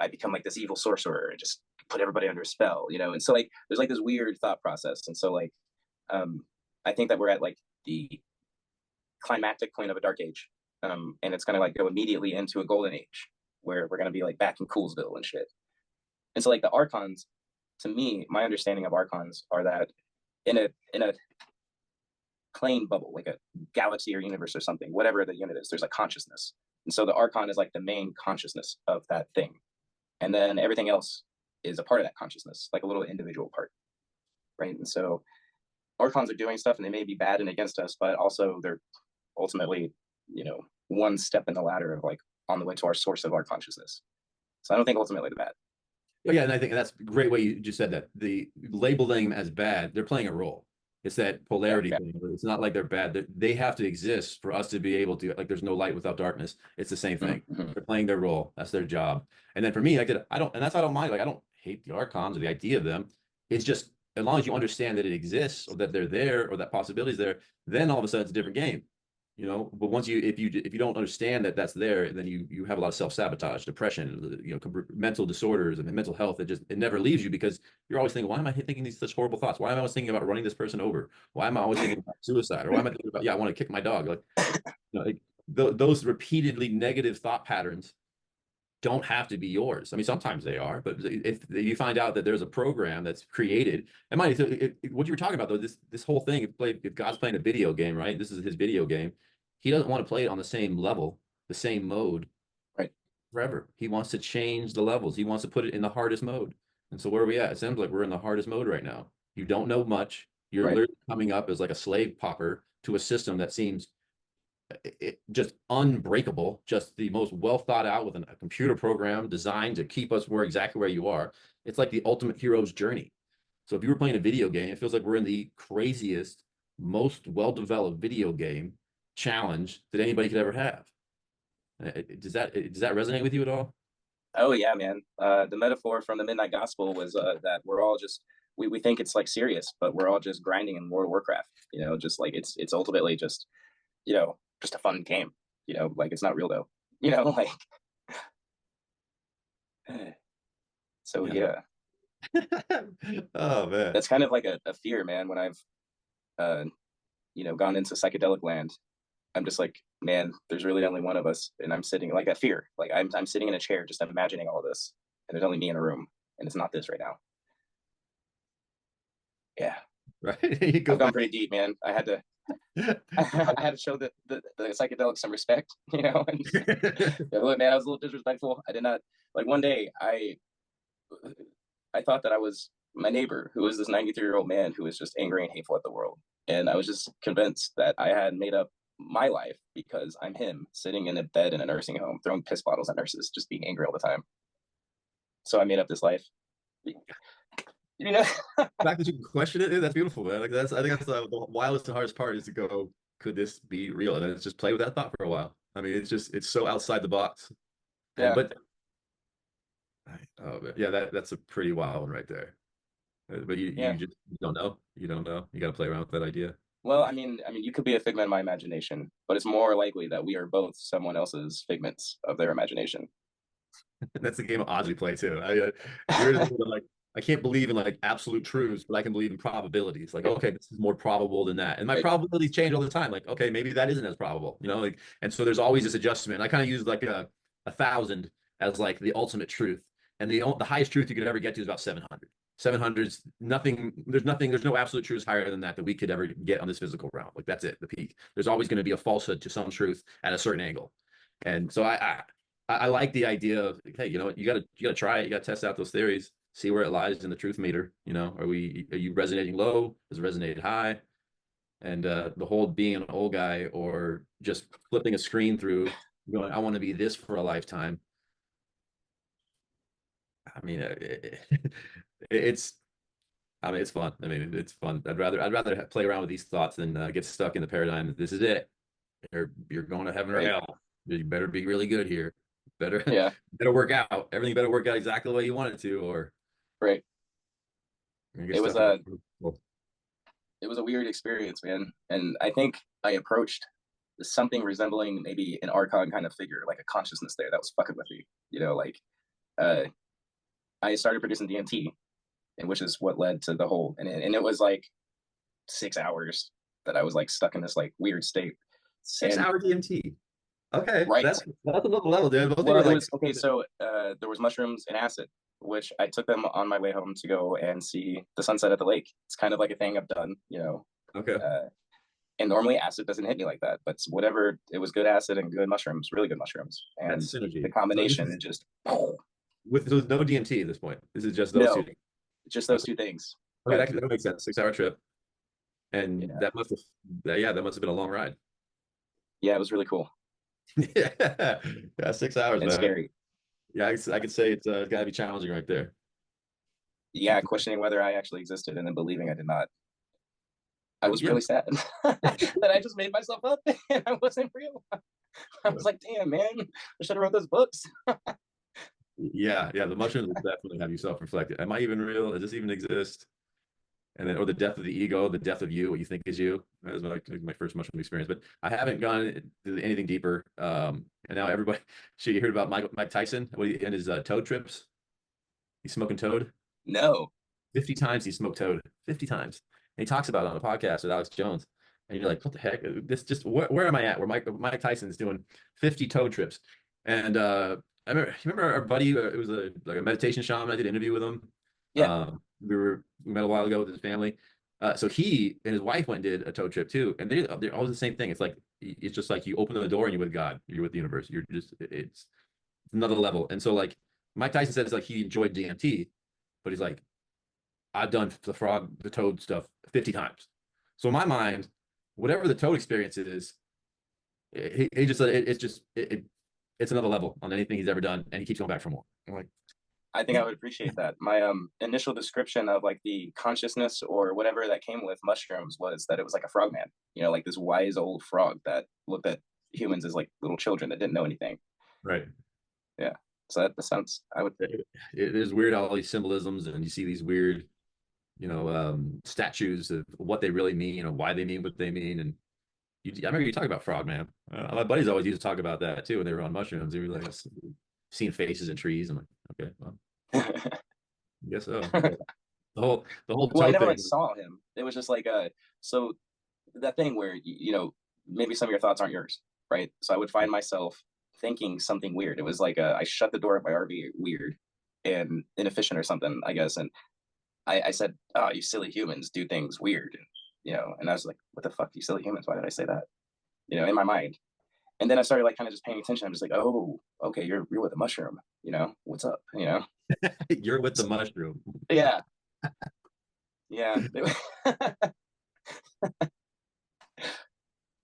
become like this evil sorcerer and just put everybody under a spell, and so like, there's like this weird thought process, and so like, I think that we're at like the climactic point of a dark age, and it's gonna like go immediately into a golden age where we're gonna be like back in Coolsville and shit. And so like the archons, to me, my understanding of archons are that in a plane bubble, like a galaxy or universe or something, whatever the unit is, there's like consciousness. And so the archon is like the main consciousness of that thing. And then everything else is a part of that consciousness, like a little individual part. Right. And so archons are doing stuff, and they may be bad and against us, but also they're ultimately, one step in the ladder of like on the way to our source of our consciousness. So I don't think ultimately they're bad. Oh, yeah, and I think that's a great way you just said that. The labeling them as bad, they're playing a role. It's that polarity Yeah. thing. It's not like they're bad. They have to exist for us to be able to, like, there's no light without darkness. It's the same thing. Mm-hmm. They're playing their role. That's their job. And then for me, I don't, and that's why I don't mind. Like, I don't hate the archons or the idea of them. It's just, as long as you understand that it exists, or that they're there, or that possibility is there, then all of a sudden it's a different game. But once if you don't understand that that's there, then you have a lot of self-sabotage, depression, mental disorders, and mental health. It never leaves you, because you're always thinking, why am I thinking these such horrible thoughts? Why am I always thinking about running this person over? Why am I always thinking about suicide? Or why am I thinking about, I want to kick my dog? Like those repeatedly negative thought patterns don't have to be yours. I mean, sometimes they are, but if you find out that there's a program that's created, and mind you, what you were talking about though, this whole thing, if God's playing a video game, right? This is his video game. He doesn't want to play it on the same level, the same mode, Right. forever. He wants to change the levels. He wants to put it in the hardest mode. And so where are we at? It seems like we're in the hardest mode right now. You don't know much. You're Right. literally coming up as like a slave pauper to a system that seems just unbreakable, just the most well thought out, with a computer program designed to keep us exactly where you are. It's like the ultimate hero's journey. So if you were playing a video game, it feels like we're in the craziest, most well-developed video game challenge that anybody could ever have. Does that resonate with you at all? Oh yeah, man. The metaphor from the Midnight Gospel was that we're all just we think it's like serious, but we're all just grinding in World of Warcraft. Just like it's ultimately just just a fun game. Like it's not real though. Like so yeah. Oh man, That's kind of like a fear, man. When I've gone into psychedelic land, I'm just like, man, there's really only one of us, and I'm sitting like that fear. Like I'm sitting in a chair just imagining all this, and there's only me in a room, and it's not this right now. Yeah. right. I've gone pretty deep, man. I had to I had to show the psychedelics some respect, and look, man, I was a little disrespectful. I did not like one day I thought that I was my neighbor, who was this 93-year-old man who was just angry and hateful at the world. And I was just convinced that I had made up my life because I'm him sitting in a bed in a nursing home, throwing piss bottles at nurses, just being angry all the time. So I made up this life. The fact that you can question it, that's beautiful, man. Like I think that's the wildest and hardest part, is to go, could this be real? And then it's just play with that thought for a while. I mean, it's so outside the box. Yeah. But oh yeah, that's a pretty wild one right there. But you just don't know. You don't know. You got to play around with that idea. Well, you could be a figment of my imagination, but it's more likely that we are both someone else's figments of their imagination. That's the game of odds we play too. Like, I can't believe in like absolute truths, but I can believe in probabilities. Like, okay, this is more probable than that, and my probabilities change all the time. Like, okay, maybe that isn't as probable, like, and so there's always this adjustment. I kind of use like a 1,000 as like the ultimate truth, and the highest truth you could ever get to is about 700. 700's nothing. There's no absolute truth higher than that we could ever get on this physical realm. Like that's it, the peak. There's always going to be a falsehood to some truth at a certain angle, and so I like the idea of, hey, you gotta try it. You gotta test out those theories, see where it lies in the truth meter. Are you resonating low? Is it resonating high? And the whole being an old guy or just flipping a screen through, going, I want to be this for a lifetime. I mean, it's I mean, it's fun. I mean, it's fun. I'd rather play around with these thoughts than get stuck in the paradigm that this is it. You're going to heaven or Right. hell. You better be really good here. Better Yeah. better work out. Everything better work out exactly the way you want it to, or Right. you're gonna get It was stuck in a it. Well, it was a weird experience, man. And I think I approached something resembling maybe an archon kind of figure, like a consciousness there that was fucking with me. Like uh, I started producing DMT, and which is what led to the whole. And it was like 6 hours that I was like stuck in this like weird state. six And hour DMT. Okay, right, that's another level, dude. Most people well, are it like, was okay. So there was mushrooms and acid, which I took them on my way home to go and see the sunset at the lake. It's kind of like a thing I've done. okay, Uh, and normally acid doesn't hit me like that, but whatever, it was good acid and good mushrooms, really good mushrooms, and that's the synergy. So this combination, is it just with no DMT at this point. This is just those two no, things. just Okay, those two things. okay, But that makes sense. 6 hour trip, and yeah, that must have been a long ride. yeah, it was really cool Yeah, yeah, 6 hours, and man. scary. Yeah, I could say it's gotta be challenging right there. Yeah, questioning whether I actually existed and then believing I did not. I was Yeah, really sad that I just made myself up and I wasn't real. I was like, damn, man, I should have wrote those books. yeah. The mushrooms will definitely have you self-reflect. Am I even real? Does this even exist? And then, or the death of the ego, the death of you, what you think is you. That was my first mushroom experience, but I haven't gone to anything deeper. And now everybody, shit, you heard about Mike Tyson and his toad trips? He's smoking toad. No. 50 times he smoked toad. 50 times. And he talks about it on a podcast with Alex Jones. And you're like, what the heck? This just where am I at? Where Mike Tyson's doing 50 toad trips. And you remember our buddy, it was like a meditation shaman. I did an interview with him. Yeah. We met a while ago with his family. So he and his wife went and did a toad trip too. And they're always the same thing. It's just like you open the door and you're with God. You're with the universe. It's another level. And so like Mike Tyson says like he enjoyed DMT, but he's like, I've done the toad stuff 50 times. So in my mind, whatever the toad experience is, he just said it's another level on anything he's ever done, and he keeps going back for more. I'm like, I think I would appreciate that. My initial description of like the consciousness or whatever that came with mushrooms was that it was like a frogman, like this wise old frog that looked at humans as like little children that didn't know anything. right. Yeah. So that sounds, I would. It is weird all these symbolisms, and you see these weird, statues of what they really mean, why they mean what they mean, and I remember you talk about frogman. My buddies always used to talk about that too when they were on mushrooms. They were like seeing faces in trees. I'm like, okay, well, I guess so. The whole Well, I toe never like thing. saw him. It was just like so that thing where maybe some of your thoughts aren't yours, right? So I would find myself thinking something weird. It was like I shut the door of my RV weird and inefficient or something, I guess. And I said, "Oh, you silly humans do things weird," and I was like, "What the fuck, you silly humans? Why did I say that?" In my mind. And then I started like kind of just paying attention. I'm just like, "Oh, okay, you're with a mushroom. What's up? You're with the So, mushroom. yeah, yeah."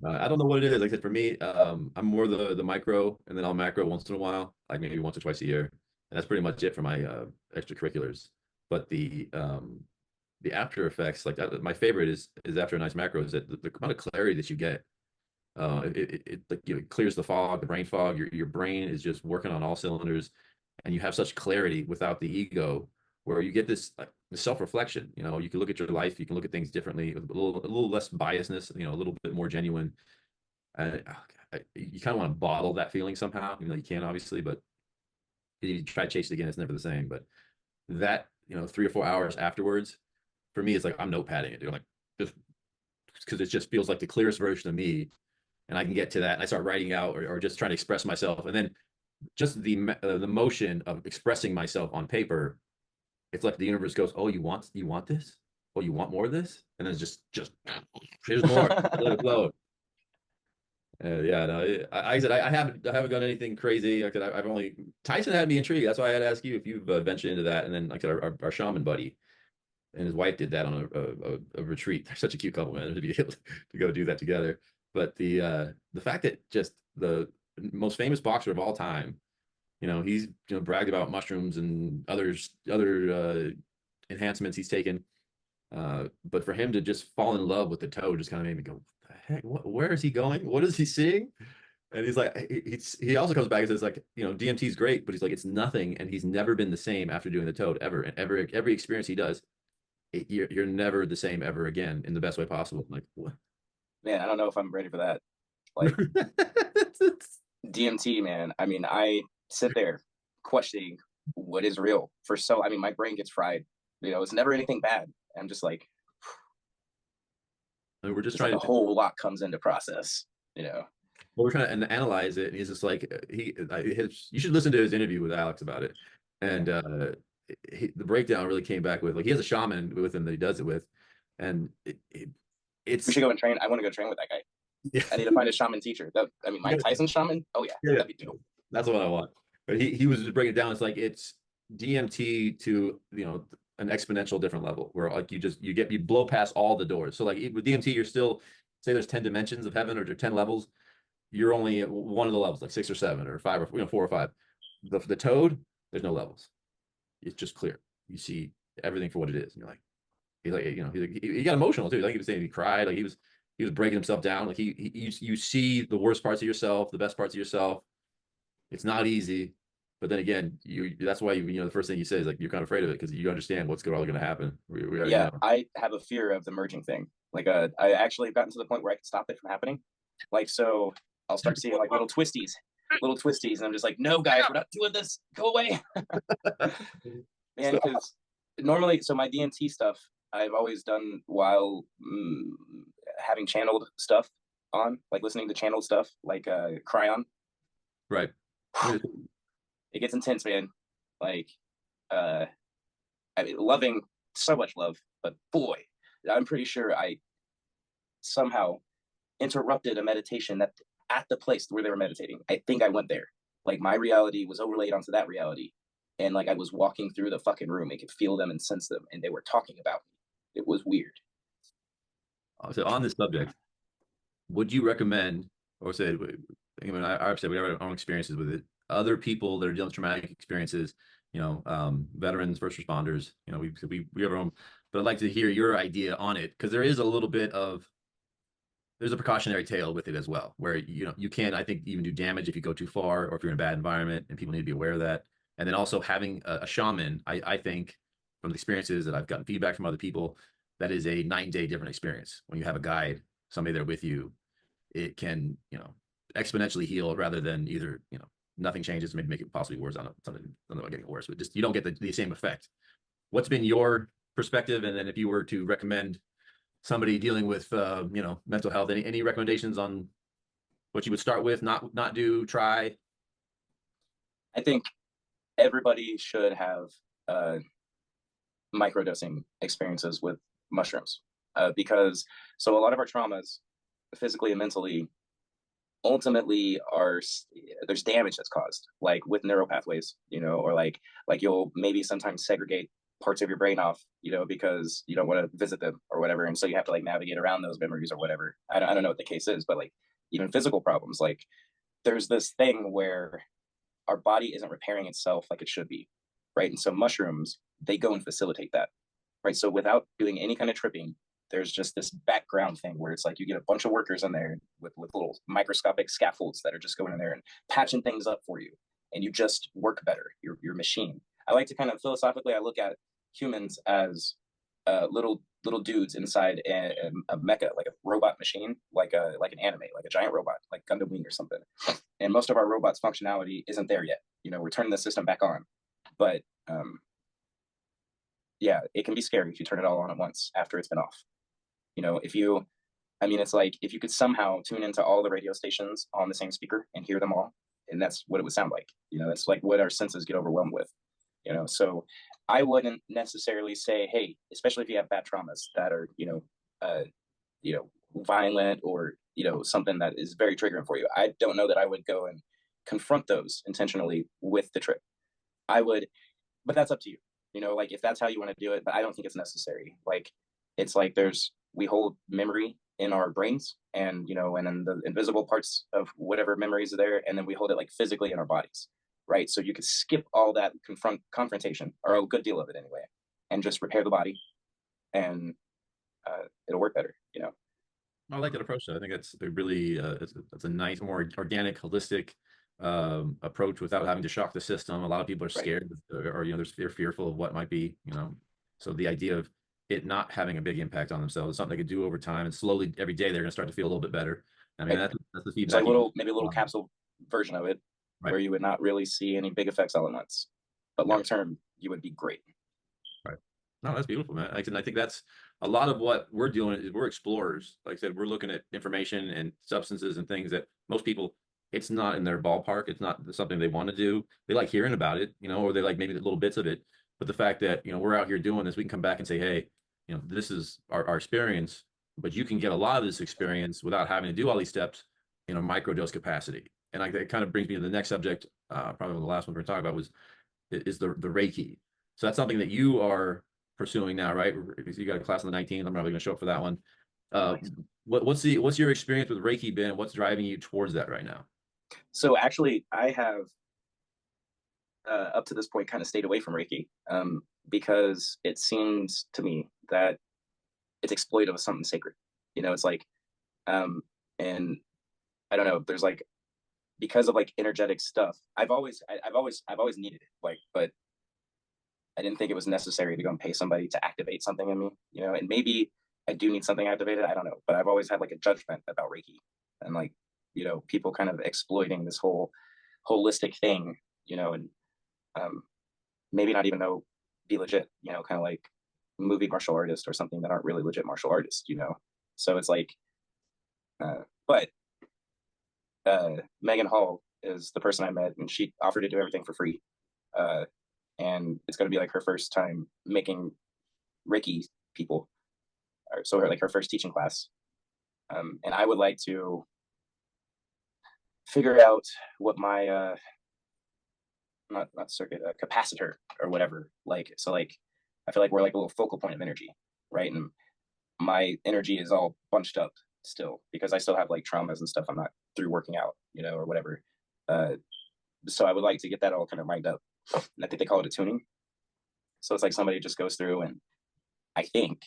I don't know what it is. Like I said, for me, I'm more the micro, and then I'll macro once in a while, like maybe once or twice a year, and that's pretty much it for my extracurriculars. But the after effects, like my favorite is after a nice macro is that the amount of clarity that you get. It like it clears the fog, the brain fog. Your brain is just working on all cylinders, and you have such clarity without the ego, where you get this like self-reflection. You can look at your life, you can look at things differently, with a little less biasness, a little bit more genuine. You kind of want to bottle that feeling somehow. You can obviously, but if you try to chase it again, it's never the same. But that 3 or 4 hours afterwards, for me, it's like I'm notepadding it. Like just because it just feels like the clearest version of me, and I can get to that. And I start writing out or just trying to express myself, and then just the motion of expressing myself on paper. It's like the universe goes, "Oh, you want this? Oh, you want more of this?" And then it's just here's more. Let it flow. Yeah, no, I said I haven't done anything crazy. I've only Tyson had me intrigued. That's why I had to ask you if you've ventured into that. And then like I said, our shaman buddy, and his wife did that on a retreat. They're such a cute couple, man, to be able to go do that together. But the fact that just the most famous boxer of all time, he's bragged about mushrooms and other enhancements he's taken. But for him to just fall in love with the toad just kind of made me go, what the heck? Where is he going? What is he seeing? And he's like, he also comes back and says, like, DMT is great, but he's like, it's nothing. And he's never been the same after doing the toad ever. And every experience he does, you're never the same ever again in the best way possible. I'm like, what? Man, I don't know if I'm ready for that. Like DMT, man. I mean, I sit there questioning what is real I mean, my brain gets fried. It's never anything bad. I'm just like, and we're just like trying a whole lot comes into process. Well, we're trying to analyze it, and he's just like you should listen to his interview with Alex about it, and the breakdown really came back with, like, he has a shaman with him that he does it with, and it's we should go and train. I want to go train with that guy. Yeah. I need to find a shaman teacher. I mean, Mike Tyson shaman. Oh yeah, that'd be dope. That's what I want. But he was just breaking it down. It's like it's DMT to an exponential different level, where like you blow past all the doors. So like with DMT, you're still, say there's 10 dimensions of heaven or 10 levels. You're only at one of the levels, like 6 or 7 or 5 or 4 or 5. The toad, there's no levels. It's just clear. You see everything for what it is, and you're like, he got emotional too. Like he was saying, he cried, like he was breaking himself down. Like you see the worst parts of yourself, the best parts of yourself. It's not easy, but then again, that's why the first thing you say is like you're kind of afraid of it because you understand what's all going to happen. We already know. I have a fear of the merging thing. Like I actually have gotten to the point where I can stop it from happening. Like, so I'll start seeing like little twisties, and I'm just like, no, guys, we're not doing this. Go away. Man, because normally, so my DMT stuff, I've always done while having channeled stuff on, like listening to channeled stuff, like Cryon. Right. It gets intense, man. Like, I mean, loving, so much love, but boy, I'm pretty sure I somehow interrupted a meditation that at the place where they were meditating. I think I went there. Like my reality was overlaid onto that reality. And like I was walking through the fucking room. I could feel them and sense them. And they were talking about me. It was weird. So on this subject, would you recommend, or say, I mean, I've said we have our own experiences with it. Other people that are dealing with traumatic experiences, veterans, first responders, we have our own, but I'd like to hear your idea on it, because there is a little bit of, there's a precautionary tale with it as well, where you can, I think, even do damage if you go too far, or if you're in a bad environment, and people need to be aware of that. And then also having a shaman, I think from the experiences that I've gotten feedback from other people, that is a night and day different experience. When you have a guide, somebody there with you, it can, exponentially heal, rather than either, nothing changes, maybe make it possibly worse. Something about getting worse, but just you don't get the same effect. What's been your perspective? And then if you were to recommend somebody dealing with mental health, any recommendations on what you would start with, not do, try? I think everybody should have microdosing experiences with mushrooms, because so a lot of our traumas, physically and mentally, ultimately there's damage that's caused, like with neural pathways, or like you'll maybe sometimes segregate parts of your brain off, because you don't want to visit them or whatever, and so you have to like navigate around those memories or whatever. I don't know what the case is, but like even physical problems, like there's this thing where our body isn't repairing itself like it should be, right? And so mushrooms, they go and facilitate that, right? So without doing any kind of tripping, there's just this background thing where it's like you get a bunch of workers in there with little microscopic scaffolds that are just going in there and patching things up for you, and you just work better. Your machine. I like to kind of philosophically, I look at humans as little dudes inside a mecha, like a robot machine, like an anime, like a giant robot, like Gundam Wing or something. And most of our robots' functionality isn't there yet. We're turning the system back on, but yeah, it can be scary if you turn it all on at once after it's been off. It's like if you could somehow tune into all the radio stations on the same speaker and hear them all, and that's what it would sound like. That's like what our senses get overwhelmed with. So I wouldn't necessarily say, hey, especially if you have bad traumas that are, violent, or, something that is very triggering for you. I don't know that I would go and confront those intentionally with the trip. I would, but that's up to you. you know, like if that's how you want to do it, but I don't think it's necessary. Like it's like we hold memory in our brains, and you know, and then the invisible parts of whatever memories are there, and then we hold it like physically in our bodies, right? So you could skip all that confrontation, or a good deal of it anyway, and just repair the body, and it'll work better, you know. I like that approach. Though. I think that's a really it's a nice, more organic, holistic approach without having to shock the system. A lot of people are Right. scared, or they're fearful of what might be, you know. So the idea of it not having a big impact on themselves is something they could do over time, and slowly every day they're going to start to feel a little bit better. I mean, Right. that's the It's like feedback you get. maybe a little capsule version of it, Right. where you would not really see any big effects all at once, but Yeah. long term you would be great. Right. No, that's beautiful, man. I think that's a lot of what we're doing is we're explorers. Like I said, we're looking at information and substances and things that most people, it's not in their ballpark. It's not something they want to do. They like hearing about it, you know, or they like maybe the little bits of it. But the fact that, you know, we're out here doing this, we can come back and say, hey, you know, this is our experience, but you can get a lot of this experience without having to do all these steps in a microdose capacity. And like that kind of brings me to the next subject, probably the last one we're talking about was is the Reiki. So that's something that you are pursuing now, right? Because you got a class on the 19th. I'm probably going to show up for that one. Oh, Uh, nice. what's your experience with Reiki been? What's driving you towards that right now? So actually, I have up to this point kind of stayed away from Reiki, because it seems to me that it's exploitive of something sacred. You know, it's like, um, and I don't know. There's like, because of like energetic stuff. I've always needed it. Like, but I didn't think it was necessary to go and pay somebody to activate something in me. You know, and maybe I do need something activated. I don't know, but I've always had like a judgment about Reiki, and like, you know, people kind of exploiting this whole holistic thing. You know, and um, maybe not even know be legit. You know, kind of like movie martial artists or something that aren't really legit martial artists. You know, so it's like, but Megan Hall is the person I met, and she offered to do everything for free. Uh, and it's going to be like her first time making Reiki people, or so her like her first teaching class. And I would like to figure out what my not circuit capacitor or whatever, like, so like I feel like we're like a little focal point of energy, right? And my energy is all bunched up still because I still have like traumas and stuff I'm not through working out, you know, or whatever. Uh, so I would like to get that all kind of mic'd up. And I think they call it a tuning. So it's like somebody just goes through, and I think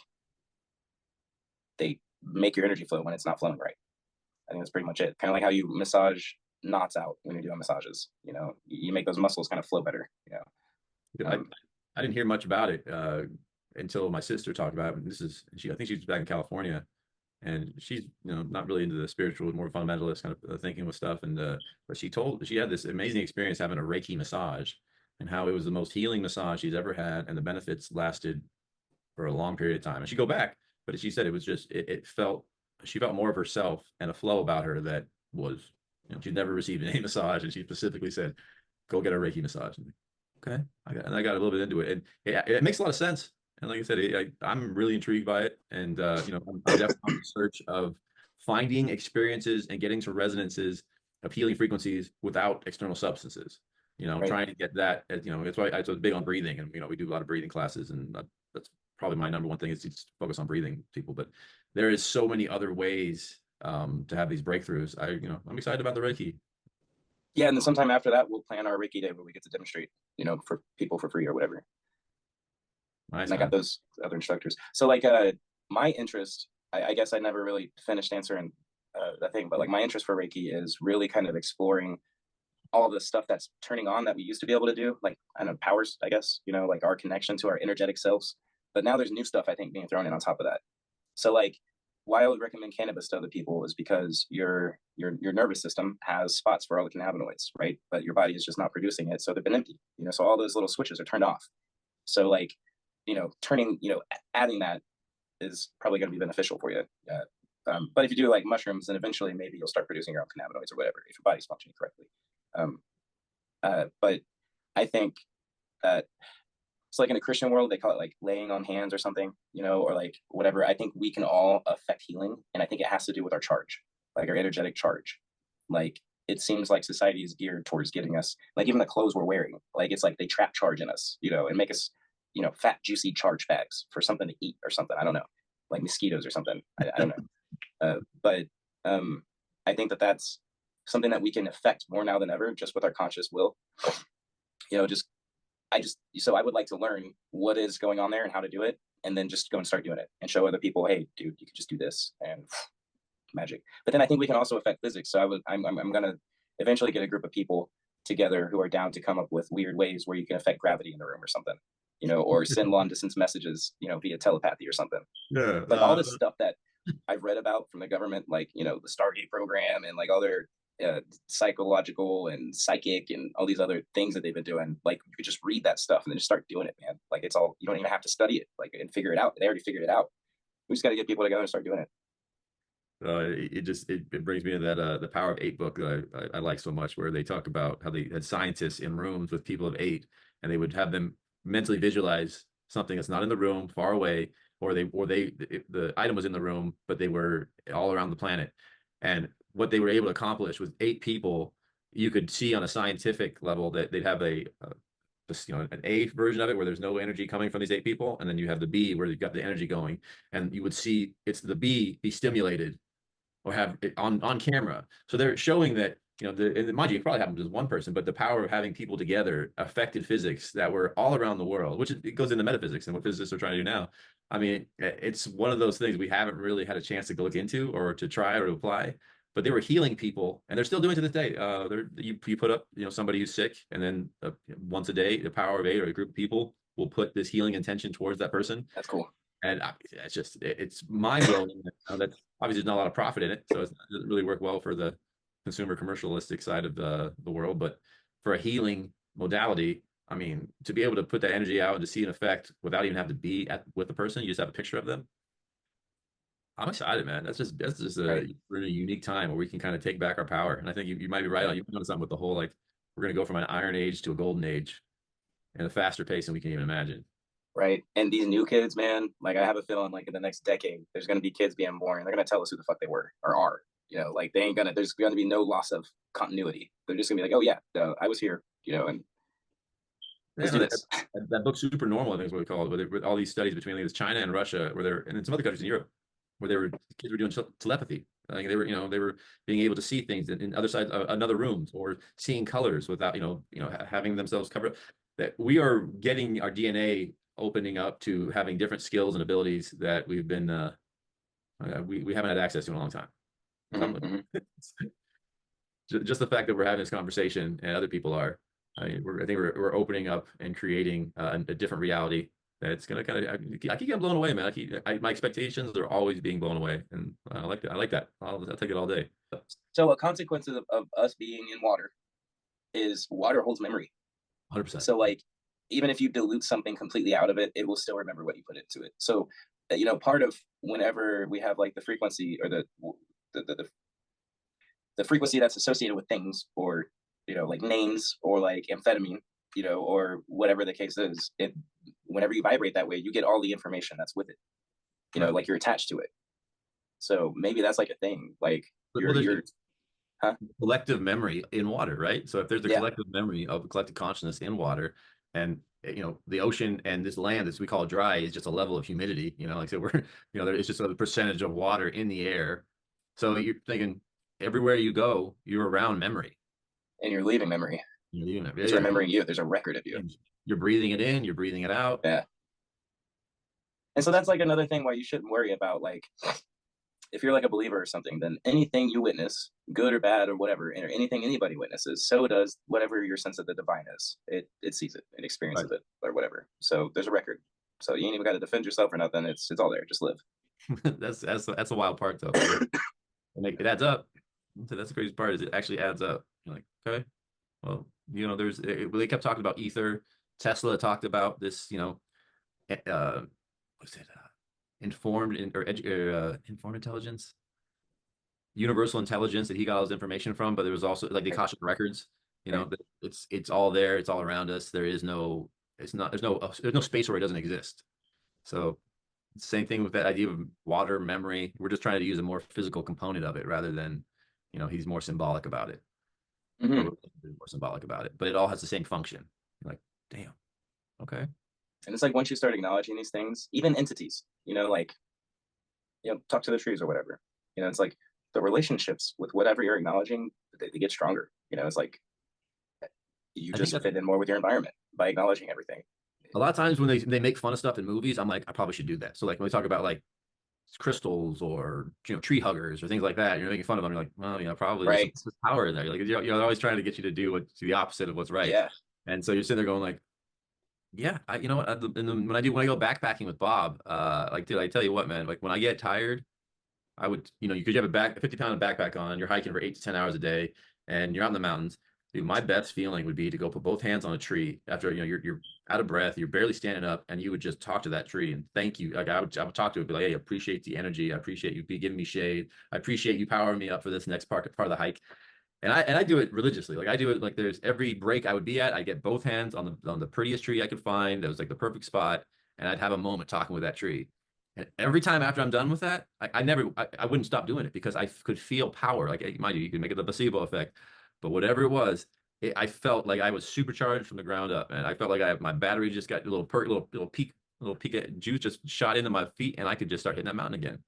they make your energy flow when it's not flowing right. I think that's pretty much it. Kind of like how you massage knots out when you're doing massages. You know, you make those muscles kind of flow better. You know, I, I didn't hear much about it until my sister talked about it. And this is I think she's back in California, and she's not really into the spiritual, more fundamentalist kind of thinking with stuff. And but she had this amazing experience having a Reiki massage, and how it was the most healing massage she's ever had, and the benefits lasted for a long period of time. And she go back, but she said it was just it felt she felt more of herself and a flow about her that was she'd never received any massage, and she specifically said, "Go get a Reiki massage." And okay, I got a little bit into it, and it makes a lot of sense. And like I said, I'm really intrigued by it, and I'm definitely on the search of finding experiences and getting to resonances of healing frequencies without external substances. right? Trying to get that. That's why I was big on breathing, and we do a lot of breathing classes, and that's probably my number one thing is to just focus on breathing people. But there is so many other ways to have these breakthroughs. I'm excited about the Reiki. Yeah, and then sometime after that, we'll plan our Reiki day where we get to demonstrate, you know, for people for free or whatever. And Nice, I got man. those other instructors. So like, my interest, I guess I never really finished answering that thing, but like my interest for Reiki is really kind of exploring all the stuff that's turning on that we used to be able to do, like I don't know, powers, I guess, you know, like our connection to our energetic selves. But now there's new stuff I think being thrown in on top of that. So like why I would recommend cannabis to other people is because your nervous system has spots for all the cannabinoids, right? But your body is just not producing it, so they've been empty. You know, so all those little switches are turned off. So like, you know, adding that is probably going to be beneficial for you. But if you do like mushrooms, then eventually maybe you'll start producing your own cannabinoids or whatever if your body's functioning correctly. Um, but I think that it's like in a Christian world, they call it like laying on hands or something, you know, or like whatever. I think we can all affect healing. And I think it has to do with our charge, like our energetic charge. Like it seems like society is geared towards giving us, like even the clothes we're wearing, like it's like they trap charge in us, you know, and make us fat, juicy charge bags for something to eat or something. I don't know, like mosquitoes or something. I don't know. But I think that that's something that we can affect more now than ever, just with our conscious will. Just so I would like to learn what is going on there and how to do it, and then just go and start doing it and show other people, hey, dude, you can just do this and magic. But then I think we can also affect physics. So I'm gonna eventually get a group of people together who are down to come up with weird ways where you can affect gravity in the room or something, or send long distance messages, via telepathy or something. Yeah. Like all this stuff that I've read about from the government, like, the Stargate program and like all their psychological and psychic and all these other things that they've been doing. Like you could just read that stuff and then just start doing it, man. Like it's all, you don't even have to study it, like, and figure it out. They already figured it out. We just got to get people together and start doing it. It brings me to that the Power of Eight book that I like so much, where they talk about how they had scientists in rooms with people of eight, and they would have them mentally visualize something that's not in the room, far away, or the item was in the room, but they were all around the planet. And what they were able to accomplish with eight people, you could see on a scientific level that they'd have an A version of it where there's no energy coming from these eight people, and then you have the B where you've got the energy going, and you would see it's the B be stimulated or have it on camera. So they're showing that, and mind you, it probably happened to one person, but the power of having people together affected physics that were all around the world, which it goes into metaphysics and what physicists are trying to do now. I mean, it's one of those things we haven't really had a chance to look into or to try or to apply, but they were healing people, and they're still doing it to this day. You put up, somebody who's sick, and then once a day, the Power of Eight or a group of people will put this healing intention towards that person. That's cool. And it's mind blowing. That's obviously there's not a lot of profit in it, so it doesn't really work well for the consumer commercialistic side of the world. But for a healing modality, I mean, to be able to put that energy out and to see an effect without even having to be with the person, you just have a picture of them. I'm excited, man. That's just Right. a really unique time where we can kind of take back our power. And I think you might be right on. You know something with the whole, like, we're going to go from an iron age to a golden age in a faster pace than we can even imagine. Right. And these new kids, man, like I have a feeling like in the next decade, there's going to be kids being born. They're going to tell us who the fuck they were or are. Like there's going to be no loss of continuity. They're just going to be like, oh, yeah, I was here, and let's do this. That book, Super Normal, I think is what we call it, with all these studies between China and Russia, and in some other countries in Europe, where kids were doing telepathy. Like they were being able to see things in other sides, another rooms, or seeing colors without, having themselves covered. That we are getting our DNA opening up to having different skills and abilities that we've been we haven't had access to in a long time. Mm-hmm. Just the fact that we're having this conversation and other people are, I mean, I think we're opening up and creating a different reality that's gonna kind of, I keep getting blown away, man. My expectations are always being blown away, and I like that. I like that. I'll take it all day. So a consequence of us being in water is water holds memory. 100%. So like, even if you dilute something completely out of it, it will still remember what you put into it. So, part of whenever we have like the frequency or the frequency that's associated with things, or like names, or like amphetamine, or whatever the case is, whenever you vibrate that way, you get all the information that's with it. Right. Like you're attached to it. So maybe that's like a thing. Like you're huh? Collective memory in water, right? So if there's a Yeah. collective memory of a collective consciousness in water, and the ocean and this land, as we call it, dry, is just a level of humidity. Like I said, we're it's just a percentage of water in the air. So you're thinking everywhere you go, you're around memory. And you're leaving memory. You're leaving it. It's remembering you. There's a record of you. You're breathing it in. You're breathing it out. Yeah. And so that's like another thing why you shouldn't worry about, like, if you're like a believer or something, then anything you witness, good or bad or whatever, or anything anybody witnesses, so does whatever your sense of the divine is. It sees it, it experiences it, or whatever. So there's a record. So you ain't even got to defend yourself or nothing. It's all there. Just live. that's the wild part, though. It adds up. That's the crazy part, is it actually adds up. You're like, okay, well, they kept talking about ether. Tesla talked about this, what's it? Informed intelligence, universal intelligence, that he got all his information from. But there was also like the Akashic records. It's all there. It's all around us. There's no space where it doesn't exist. So same thing with that idea of water memory. We're just trying to use a more physical component of it rather than, he's more symbolic about it. Mm-hmm. More symbolic about it, but it all has the same function. You're like, damn, okay. And it's like once you start acknowledging these things, even entities, like talk to the trees or whatever. It's like the relationships with whatever you're acknowledging, they get stronger. It's like you I think just that's fit in more with your environment by acknowledging everything. a lot of times when they make fun of stuff in movies, I'm like, I probably should do that. So like when we talk about like crystals or tree huggers or things like that, you're making fun of them. You're like, well, probably there's Right. some power in there. Like you're always trying to get you to do the opposite of what's right. Yeah. And so you're sitting there going like, yeah, you know what? When I go backpacking with Bob, like dude, I tell you what, man, like when I get tired, I would, you could have a 50-pound backpack on, you're hiking for 8 to 10 hours a day, and you're out in the mountains. Dude, my best feeling would be to go put both hands on a tree after you're out of breath, you're barely standing up, and you would just talk to that tree and thank you. Like I would talk to it, be like, hey, I appreciate the energy, I appreciate you giving me shade, I appreciate you powering me up for this next part of the hike. And I do it religiously. Like I do it like there's every break I would be at, I get both hands on the prettiest tree I could find. That was like the perfect spot, and I'd have a moment talking with that tree. And every time after I'm done with that, I wouldn't stop doing it because I could feel power. Like mind you, you can make it the placebo effect, but whatever it was, I felt like I was supercharged from the ground up, and I felt like my battery just got a little perk, little peak of juice just shot into my feet, and I could just start hitting that mountain again.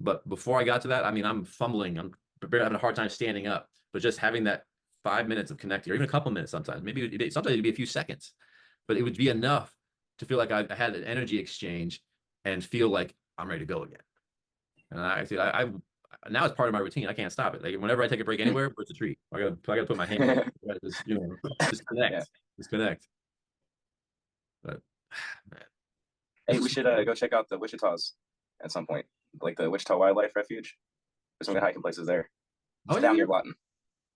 But before I got to that, I mean, I'm fumbling. I'm having a hard time standing up. But just having that 5 minutes of connecting, or even a couple minutes sometimes, sometimes it'd be a few seconds, but it would be enough to feel like I had an energy exchange and feel like I'm ready to go again. And I now it's part of my routine. I can't stop it. Like whenever I take a break anywhere, where's the tree? I gotta put my hand on it. I gotta just Yeah. connect, just connect. But man, Hey, we should go check out the Wichitas at some point, like the Wichita Wildlife Refuge. There's some good hiking places there. oh It's yeah, down yeah, near Lawton.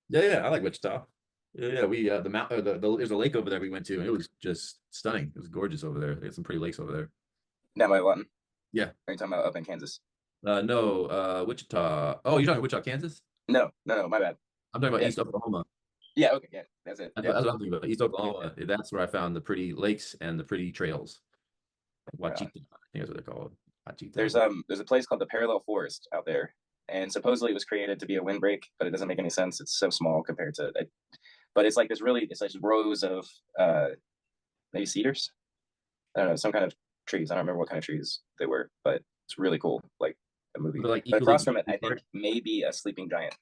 yeah. I like Wichita. Yeah, yeah. We the mount there's a lake over there we went to, and it was just stunning. It was gorgeous over there. They had some pretty lakes over there. Down by Lawton. Yeah. Are you talking about up in Kansas? No, Wichita. Oh, you're talking Wichita, Kansas? No, no, no, my bad. I'm talking about Yeah, East Oklahoma. yeah, okay, yeah, that's it. That's, Yeah, that's what I'm thinking about. East yeah, Oklahoma. That's where I found the pretty lakes and the pretty trails. right on. Wachita, I think that's what they're called. Wachita. There's a place called the Parallel Forest out there, and supposedly it was created to be a windbreak, but it doesn't make any sense. It's so small compared to it. But it's like it's like rows of maybe cedars. I don't know, some kind of trees. I don't remember what kind of trees they were, but it's really cool, like a movie. They're like But across equally. from it, I think maybe a sleeping giant.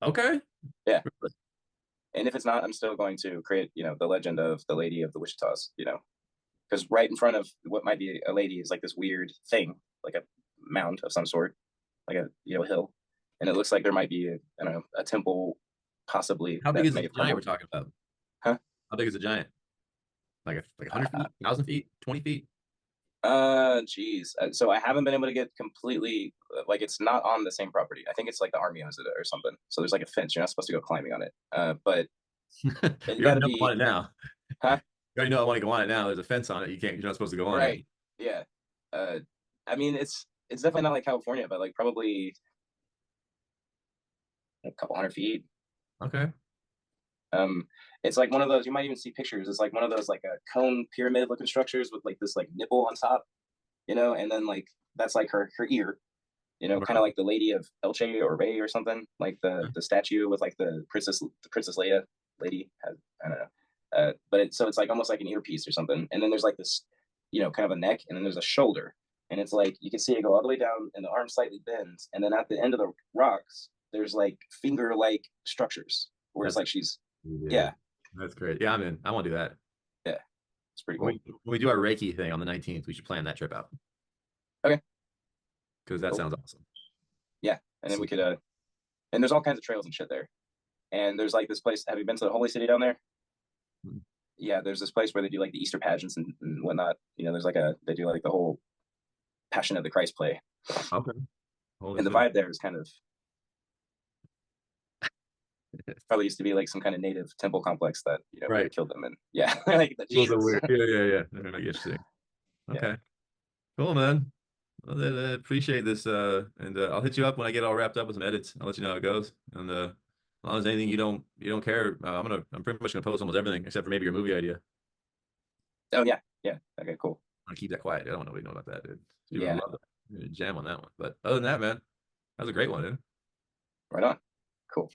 Okay. Yeah, and if it's not, I'm still going to create, the legend of the Lady of the Wichitas. Because right in front of what might be a lady is like this weird thing, like a mound of some sort, like a hill, and it looks like there might be I don't know, a temple possibly How big that is may this have giant we're crumbled. talking about? Huh? How big is a giant? Like 100 Uh, feet, 1,000 feet, 20 feet? geez. So I haven't been able to get completely like it's not on the same property. I think it's like the army owns it or something. So there's like a fence. You're not supposed to go climbing on it. But it You got already to know I want be, it now. huh? You already know I want to go on it now. There's a fence on it. You're not supposed to go on it. Right. Yeah. Uh, I mean, it's definitely not like California, but like probably a couple hundred feet. Okay. Um, it's like one of those. You might even see pictures. It's like one of those like a cone pyramid looking structures with like this like nipple on top, and then like that's like her ear, kind of Right. like the Lady of Elche or Ray or something, like the statue with like the Princess Leia lady. I don't know, but it's like almost like an earpiece or something. And then there's like this, kind of a neck, and then there's a shoulder, and it's like you can see it go all the way down, and the arm slightly bends, and then at the end of the rocks, there's like finger-like structures where it's That's like she's, yeah. yeah, That's great. Yeah, I'm in. I want to do that. yeah, it's pretty When cool. we do our Reiki thing on the 19th, we should plan that trip out Okay, because that cool, sounds awesome. yeah, and then we could and there's all kinds of trails and shit there. And there's like this place. Have you been to the Holy City down there? Mm. Yeah, there's this place where they do like the Easter pageants and whatnot. There's like they do like the whole Passion of the Christ play, Okay. Holy and the shit. vibe there is kind of probably used to be like some kind of native temple complex that may have Right. killed them, and yeah, like the A little bit Jesus. weird. Yeah, yeah, yeah. That might get interesting. Yeah, Okay. Cool, man. Well, then, appreciate this. And I'll hit you up when I get all wrapped up with some edits. I'll let you know how it goes. And as long as anything you don't care, I'm pretty much gonna post almost everything except for maybe your movie idea. oh yeah, yeah, okay, cool, I'm gonna keep that quiet. I don't want nobody to know about that, dude. You would yeah, love that. Jam on that one. But other than that, man, that was a great one, dude. right on, cool.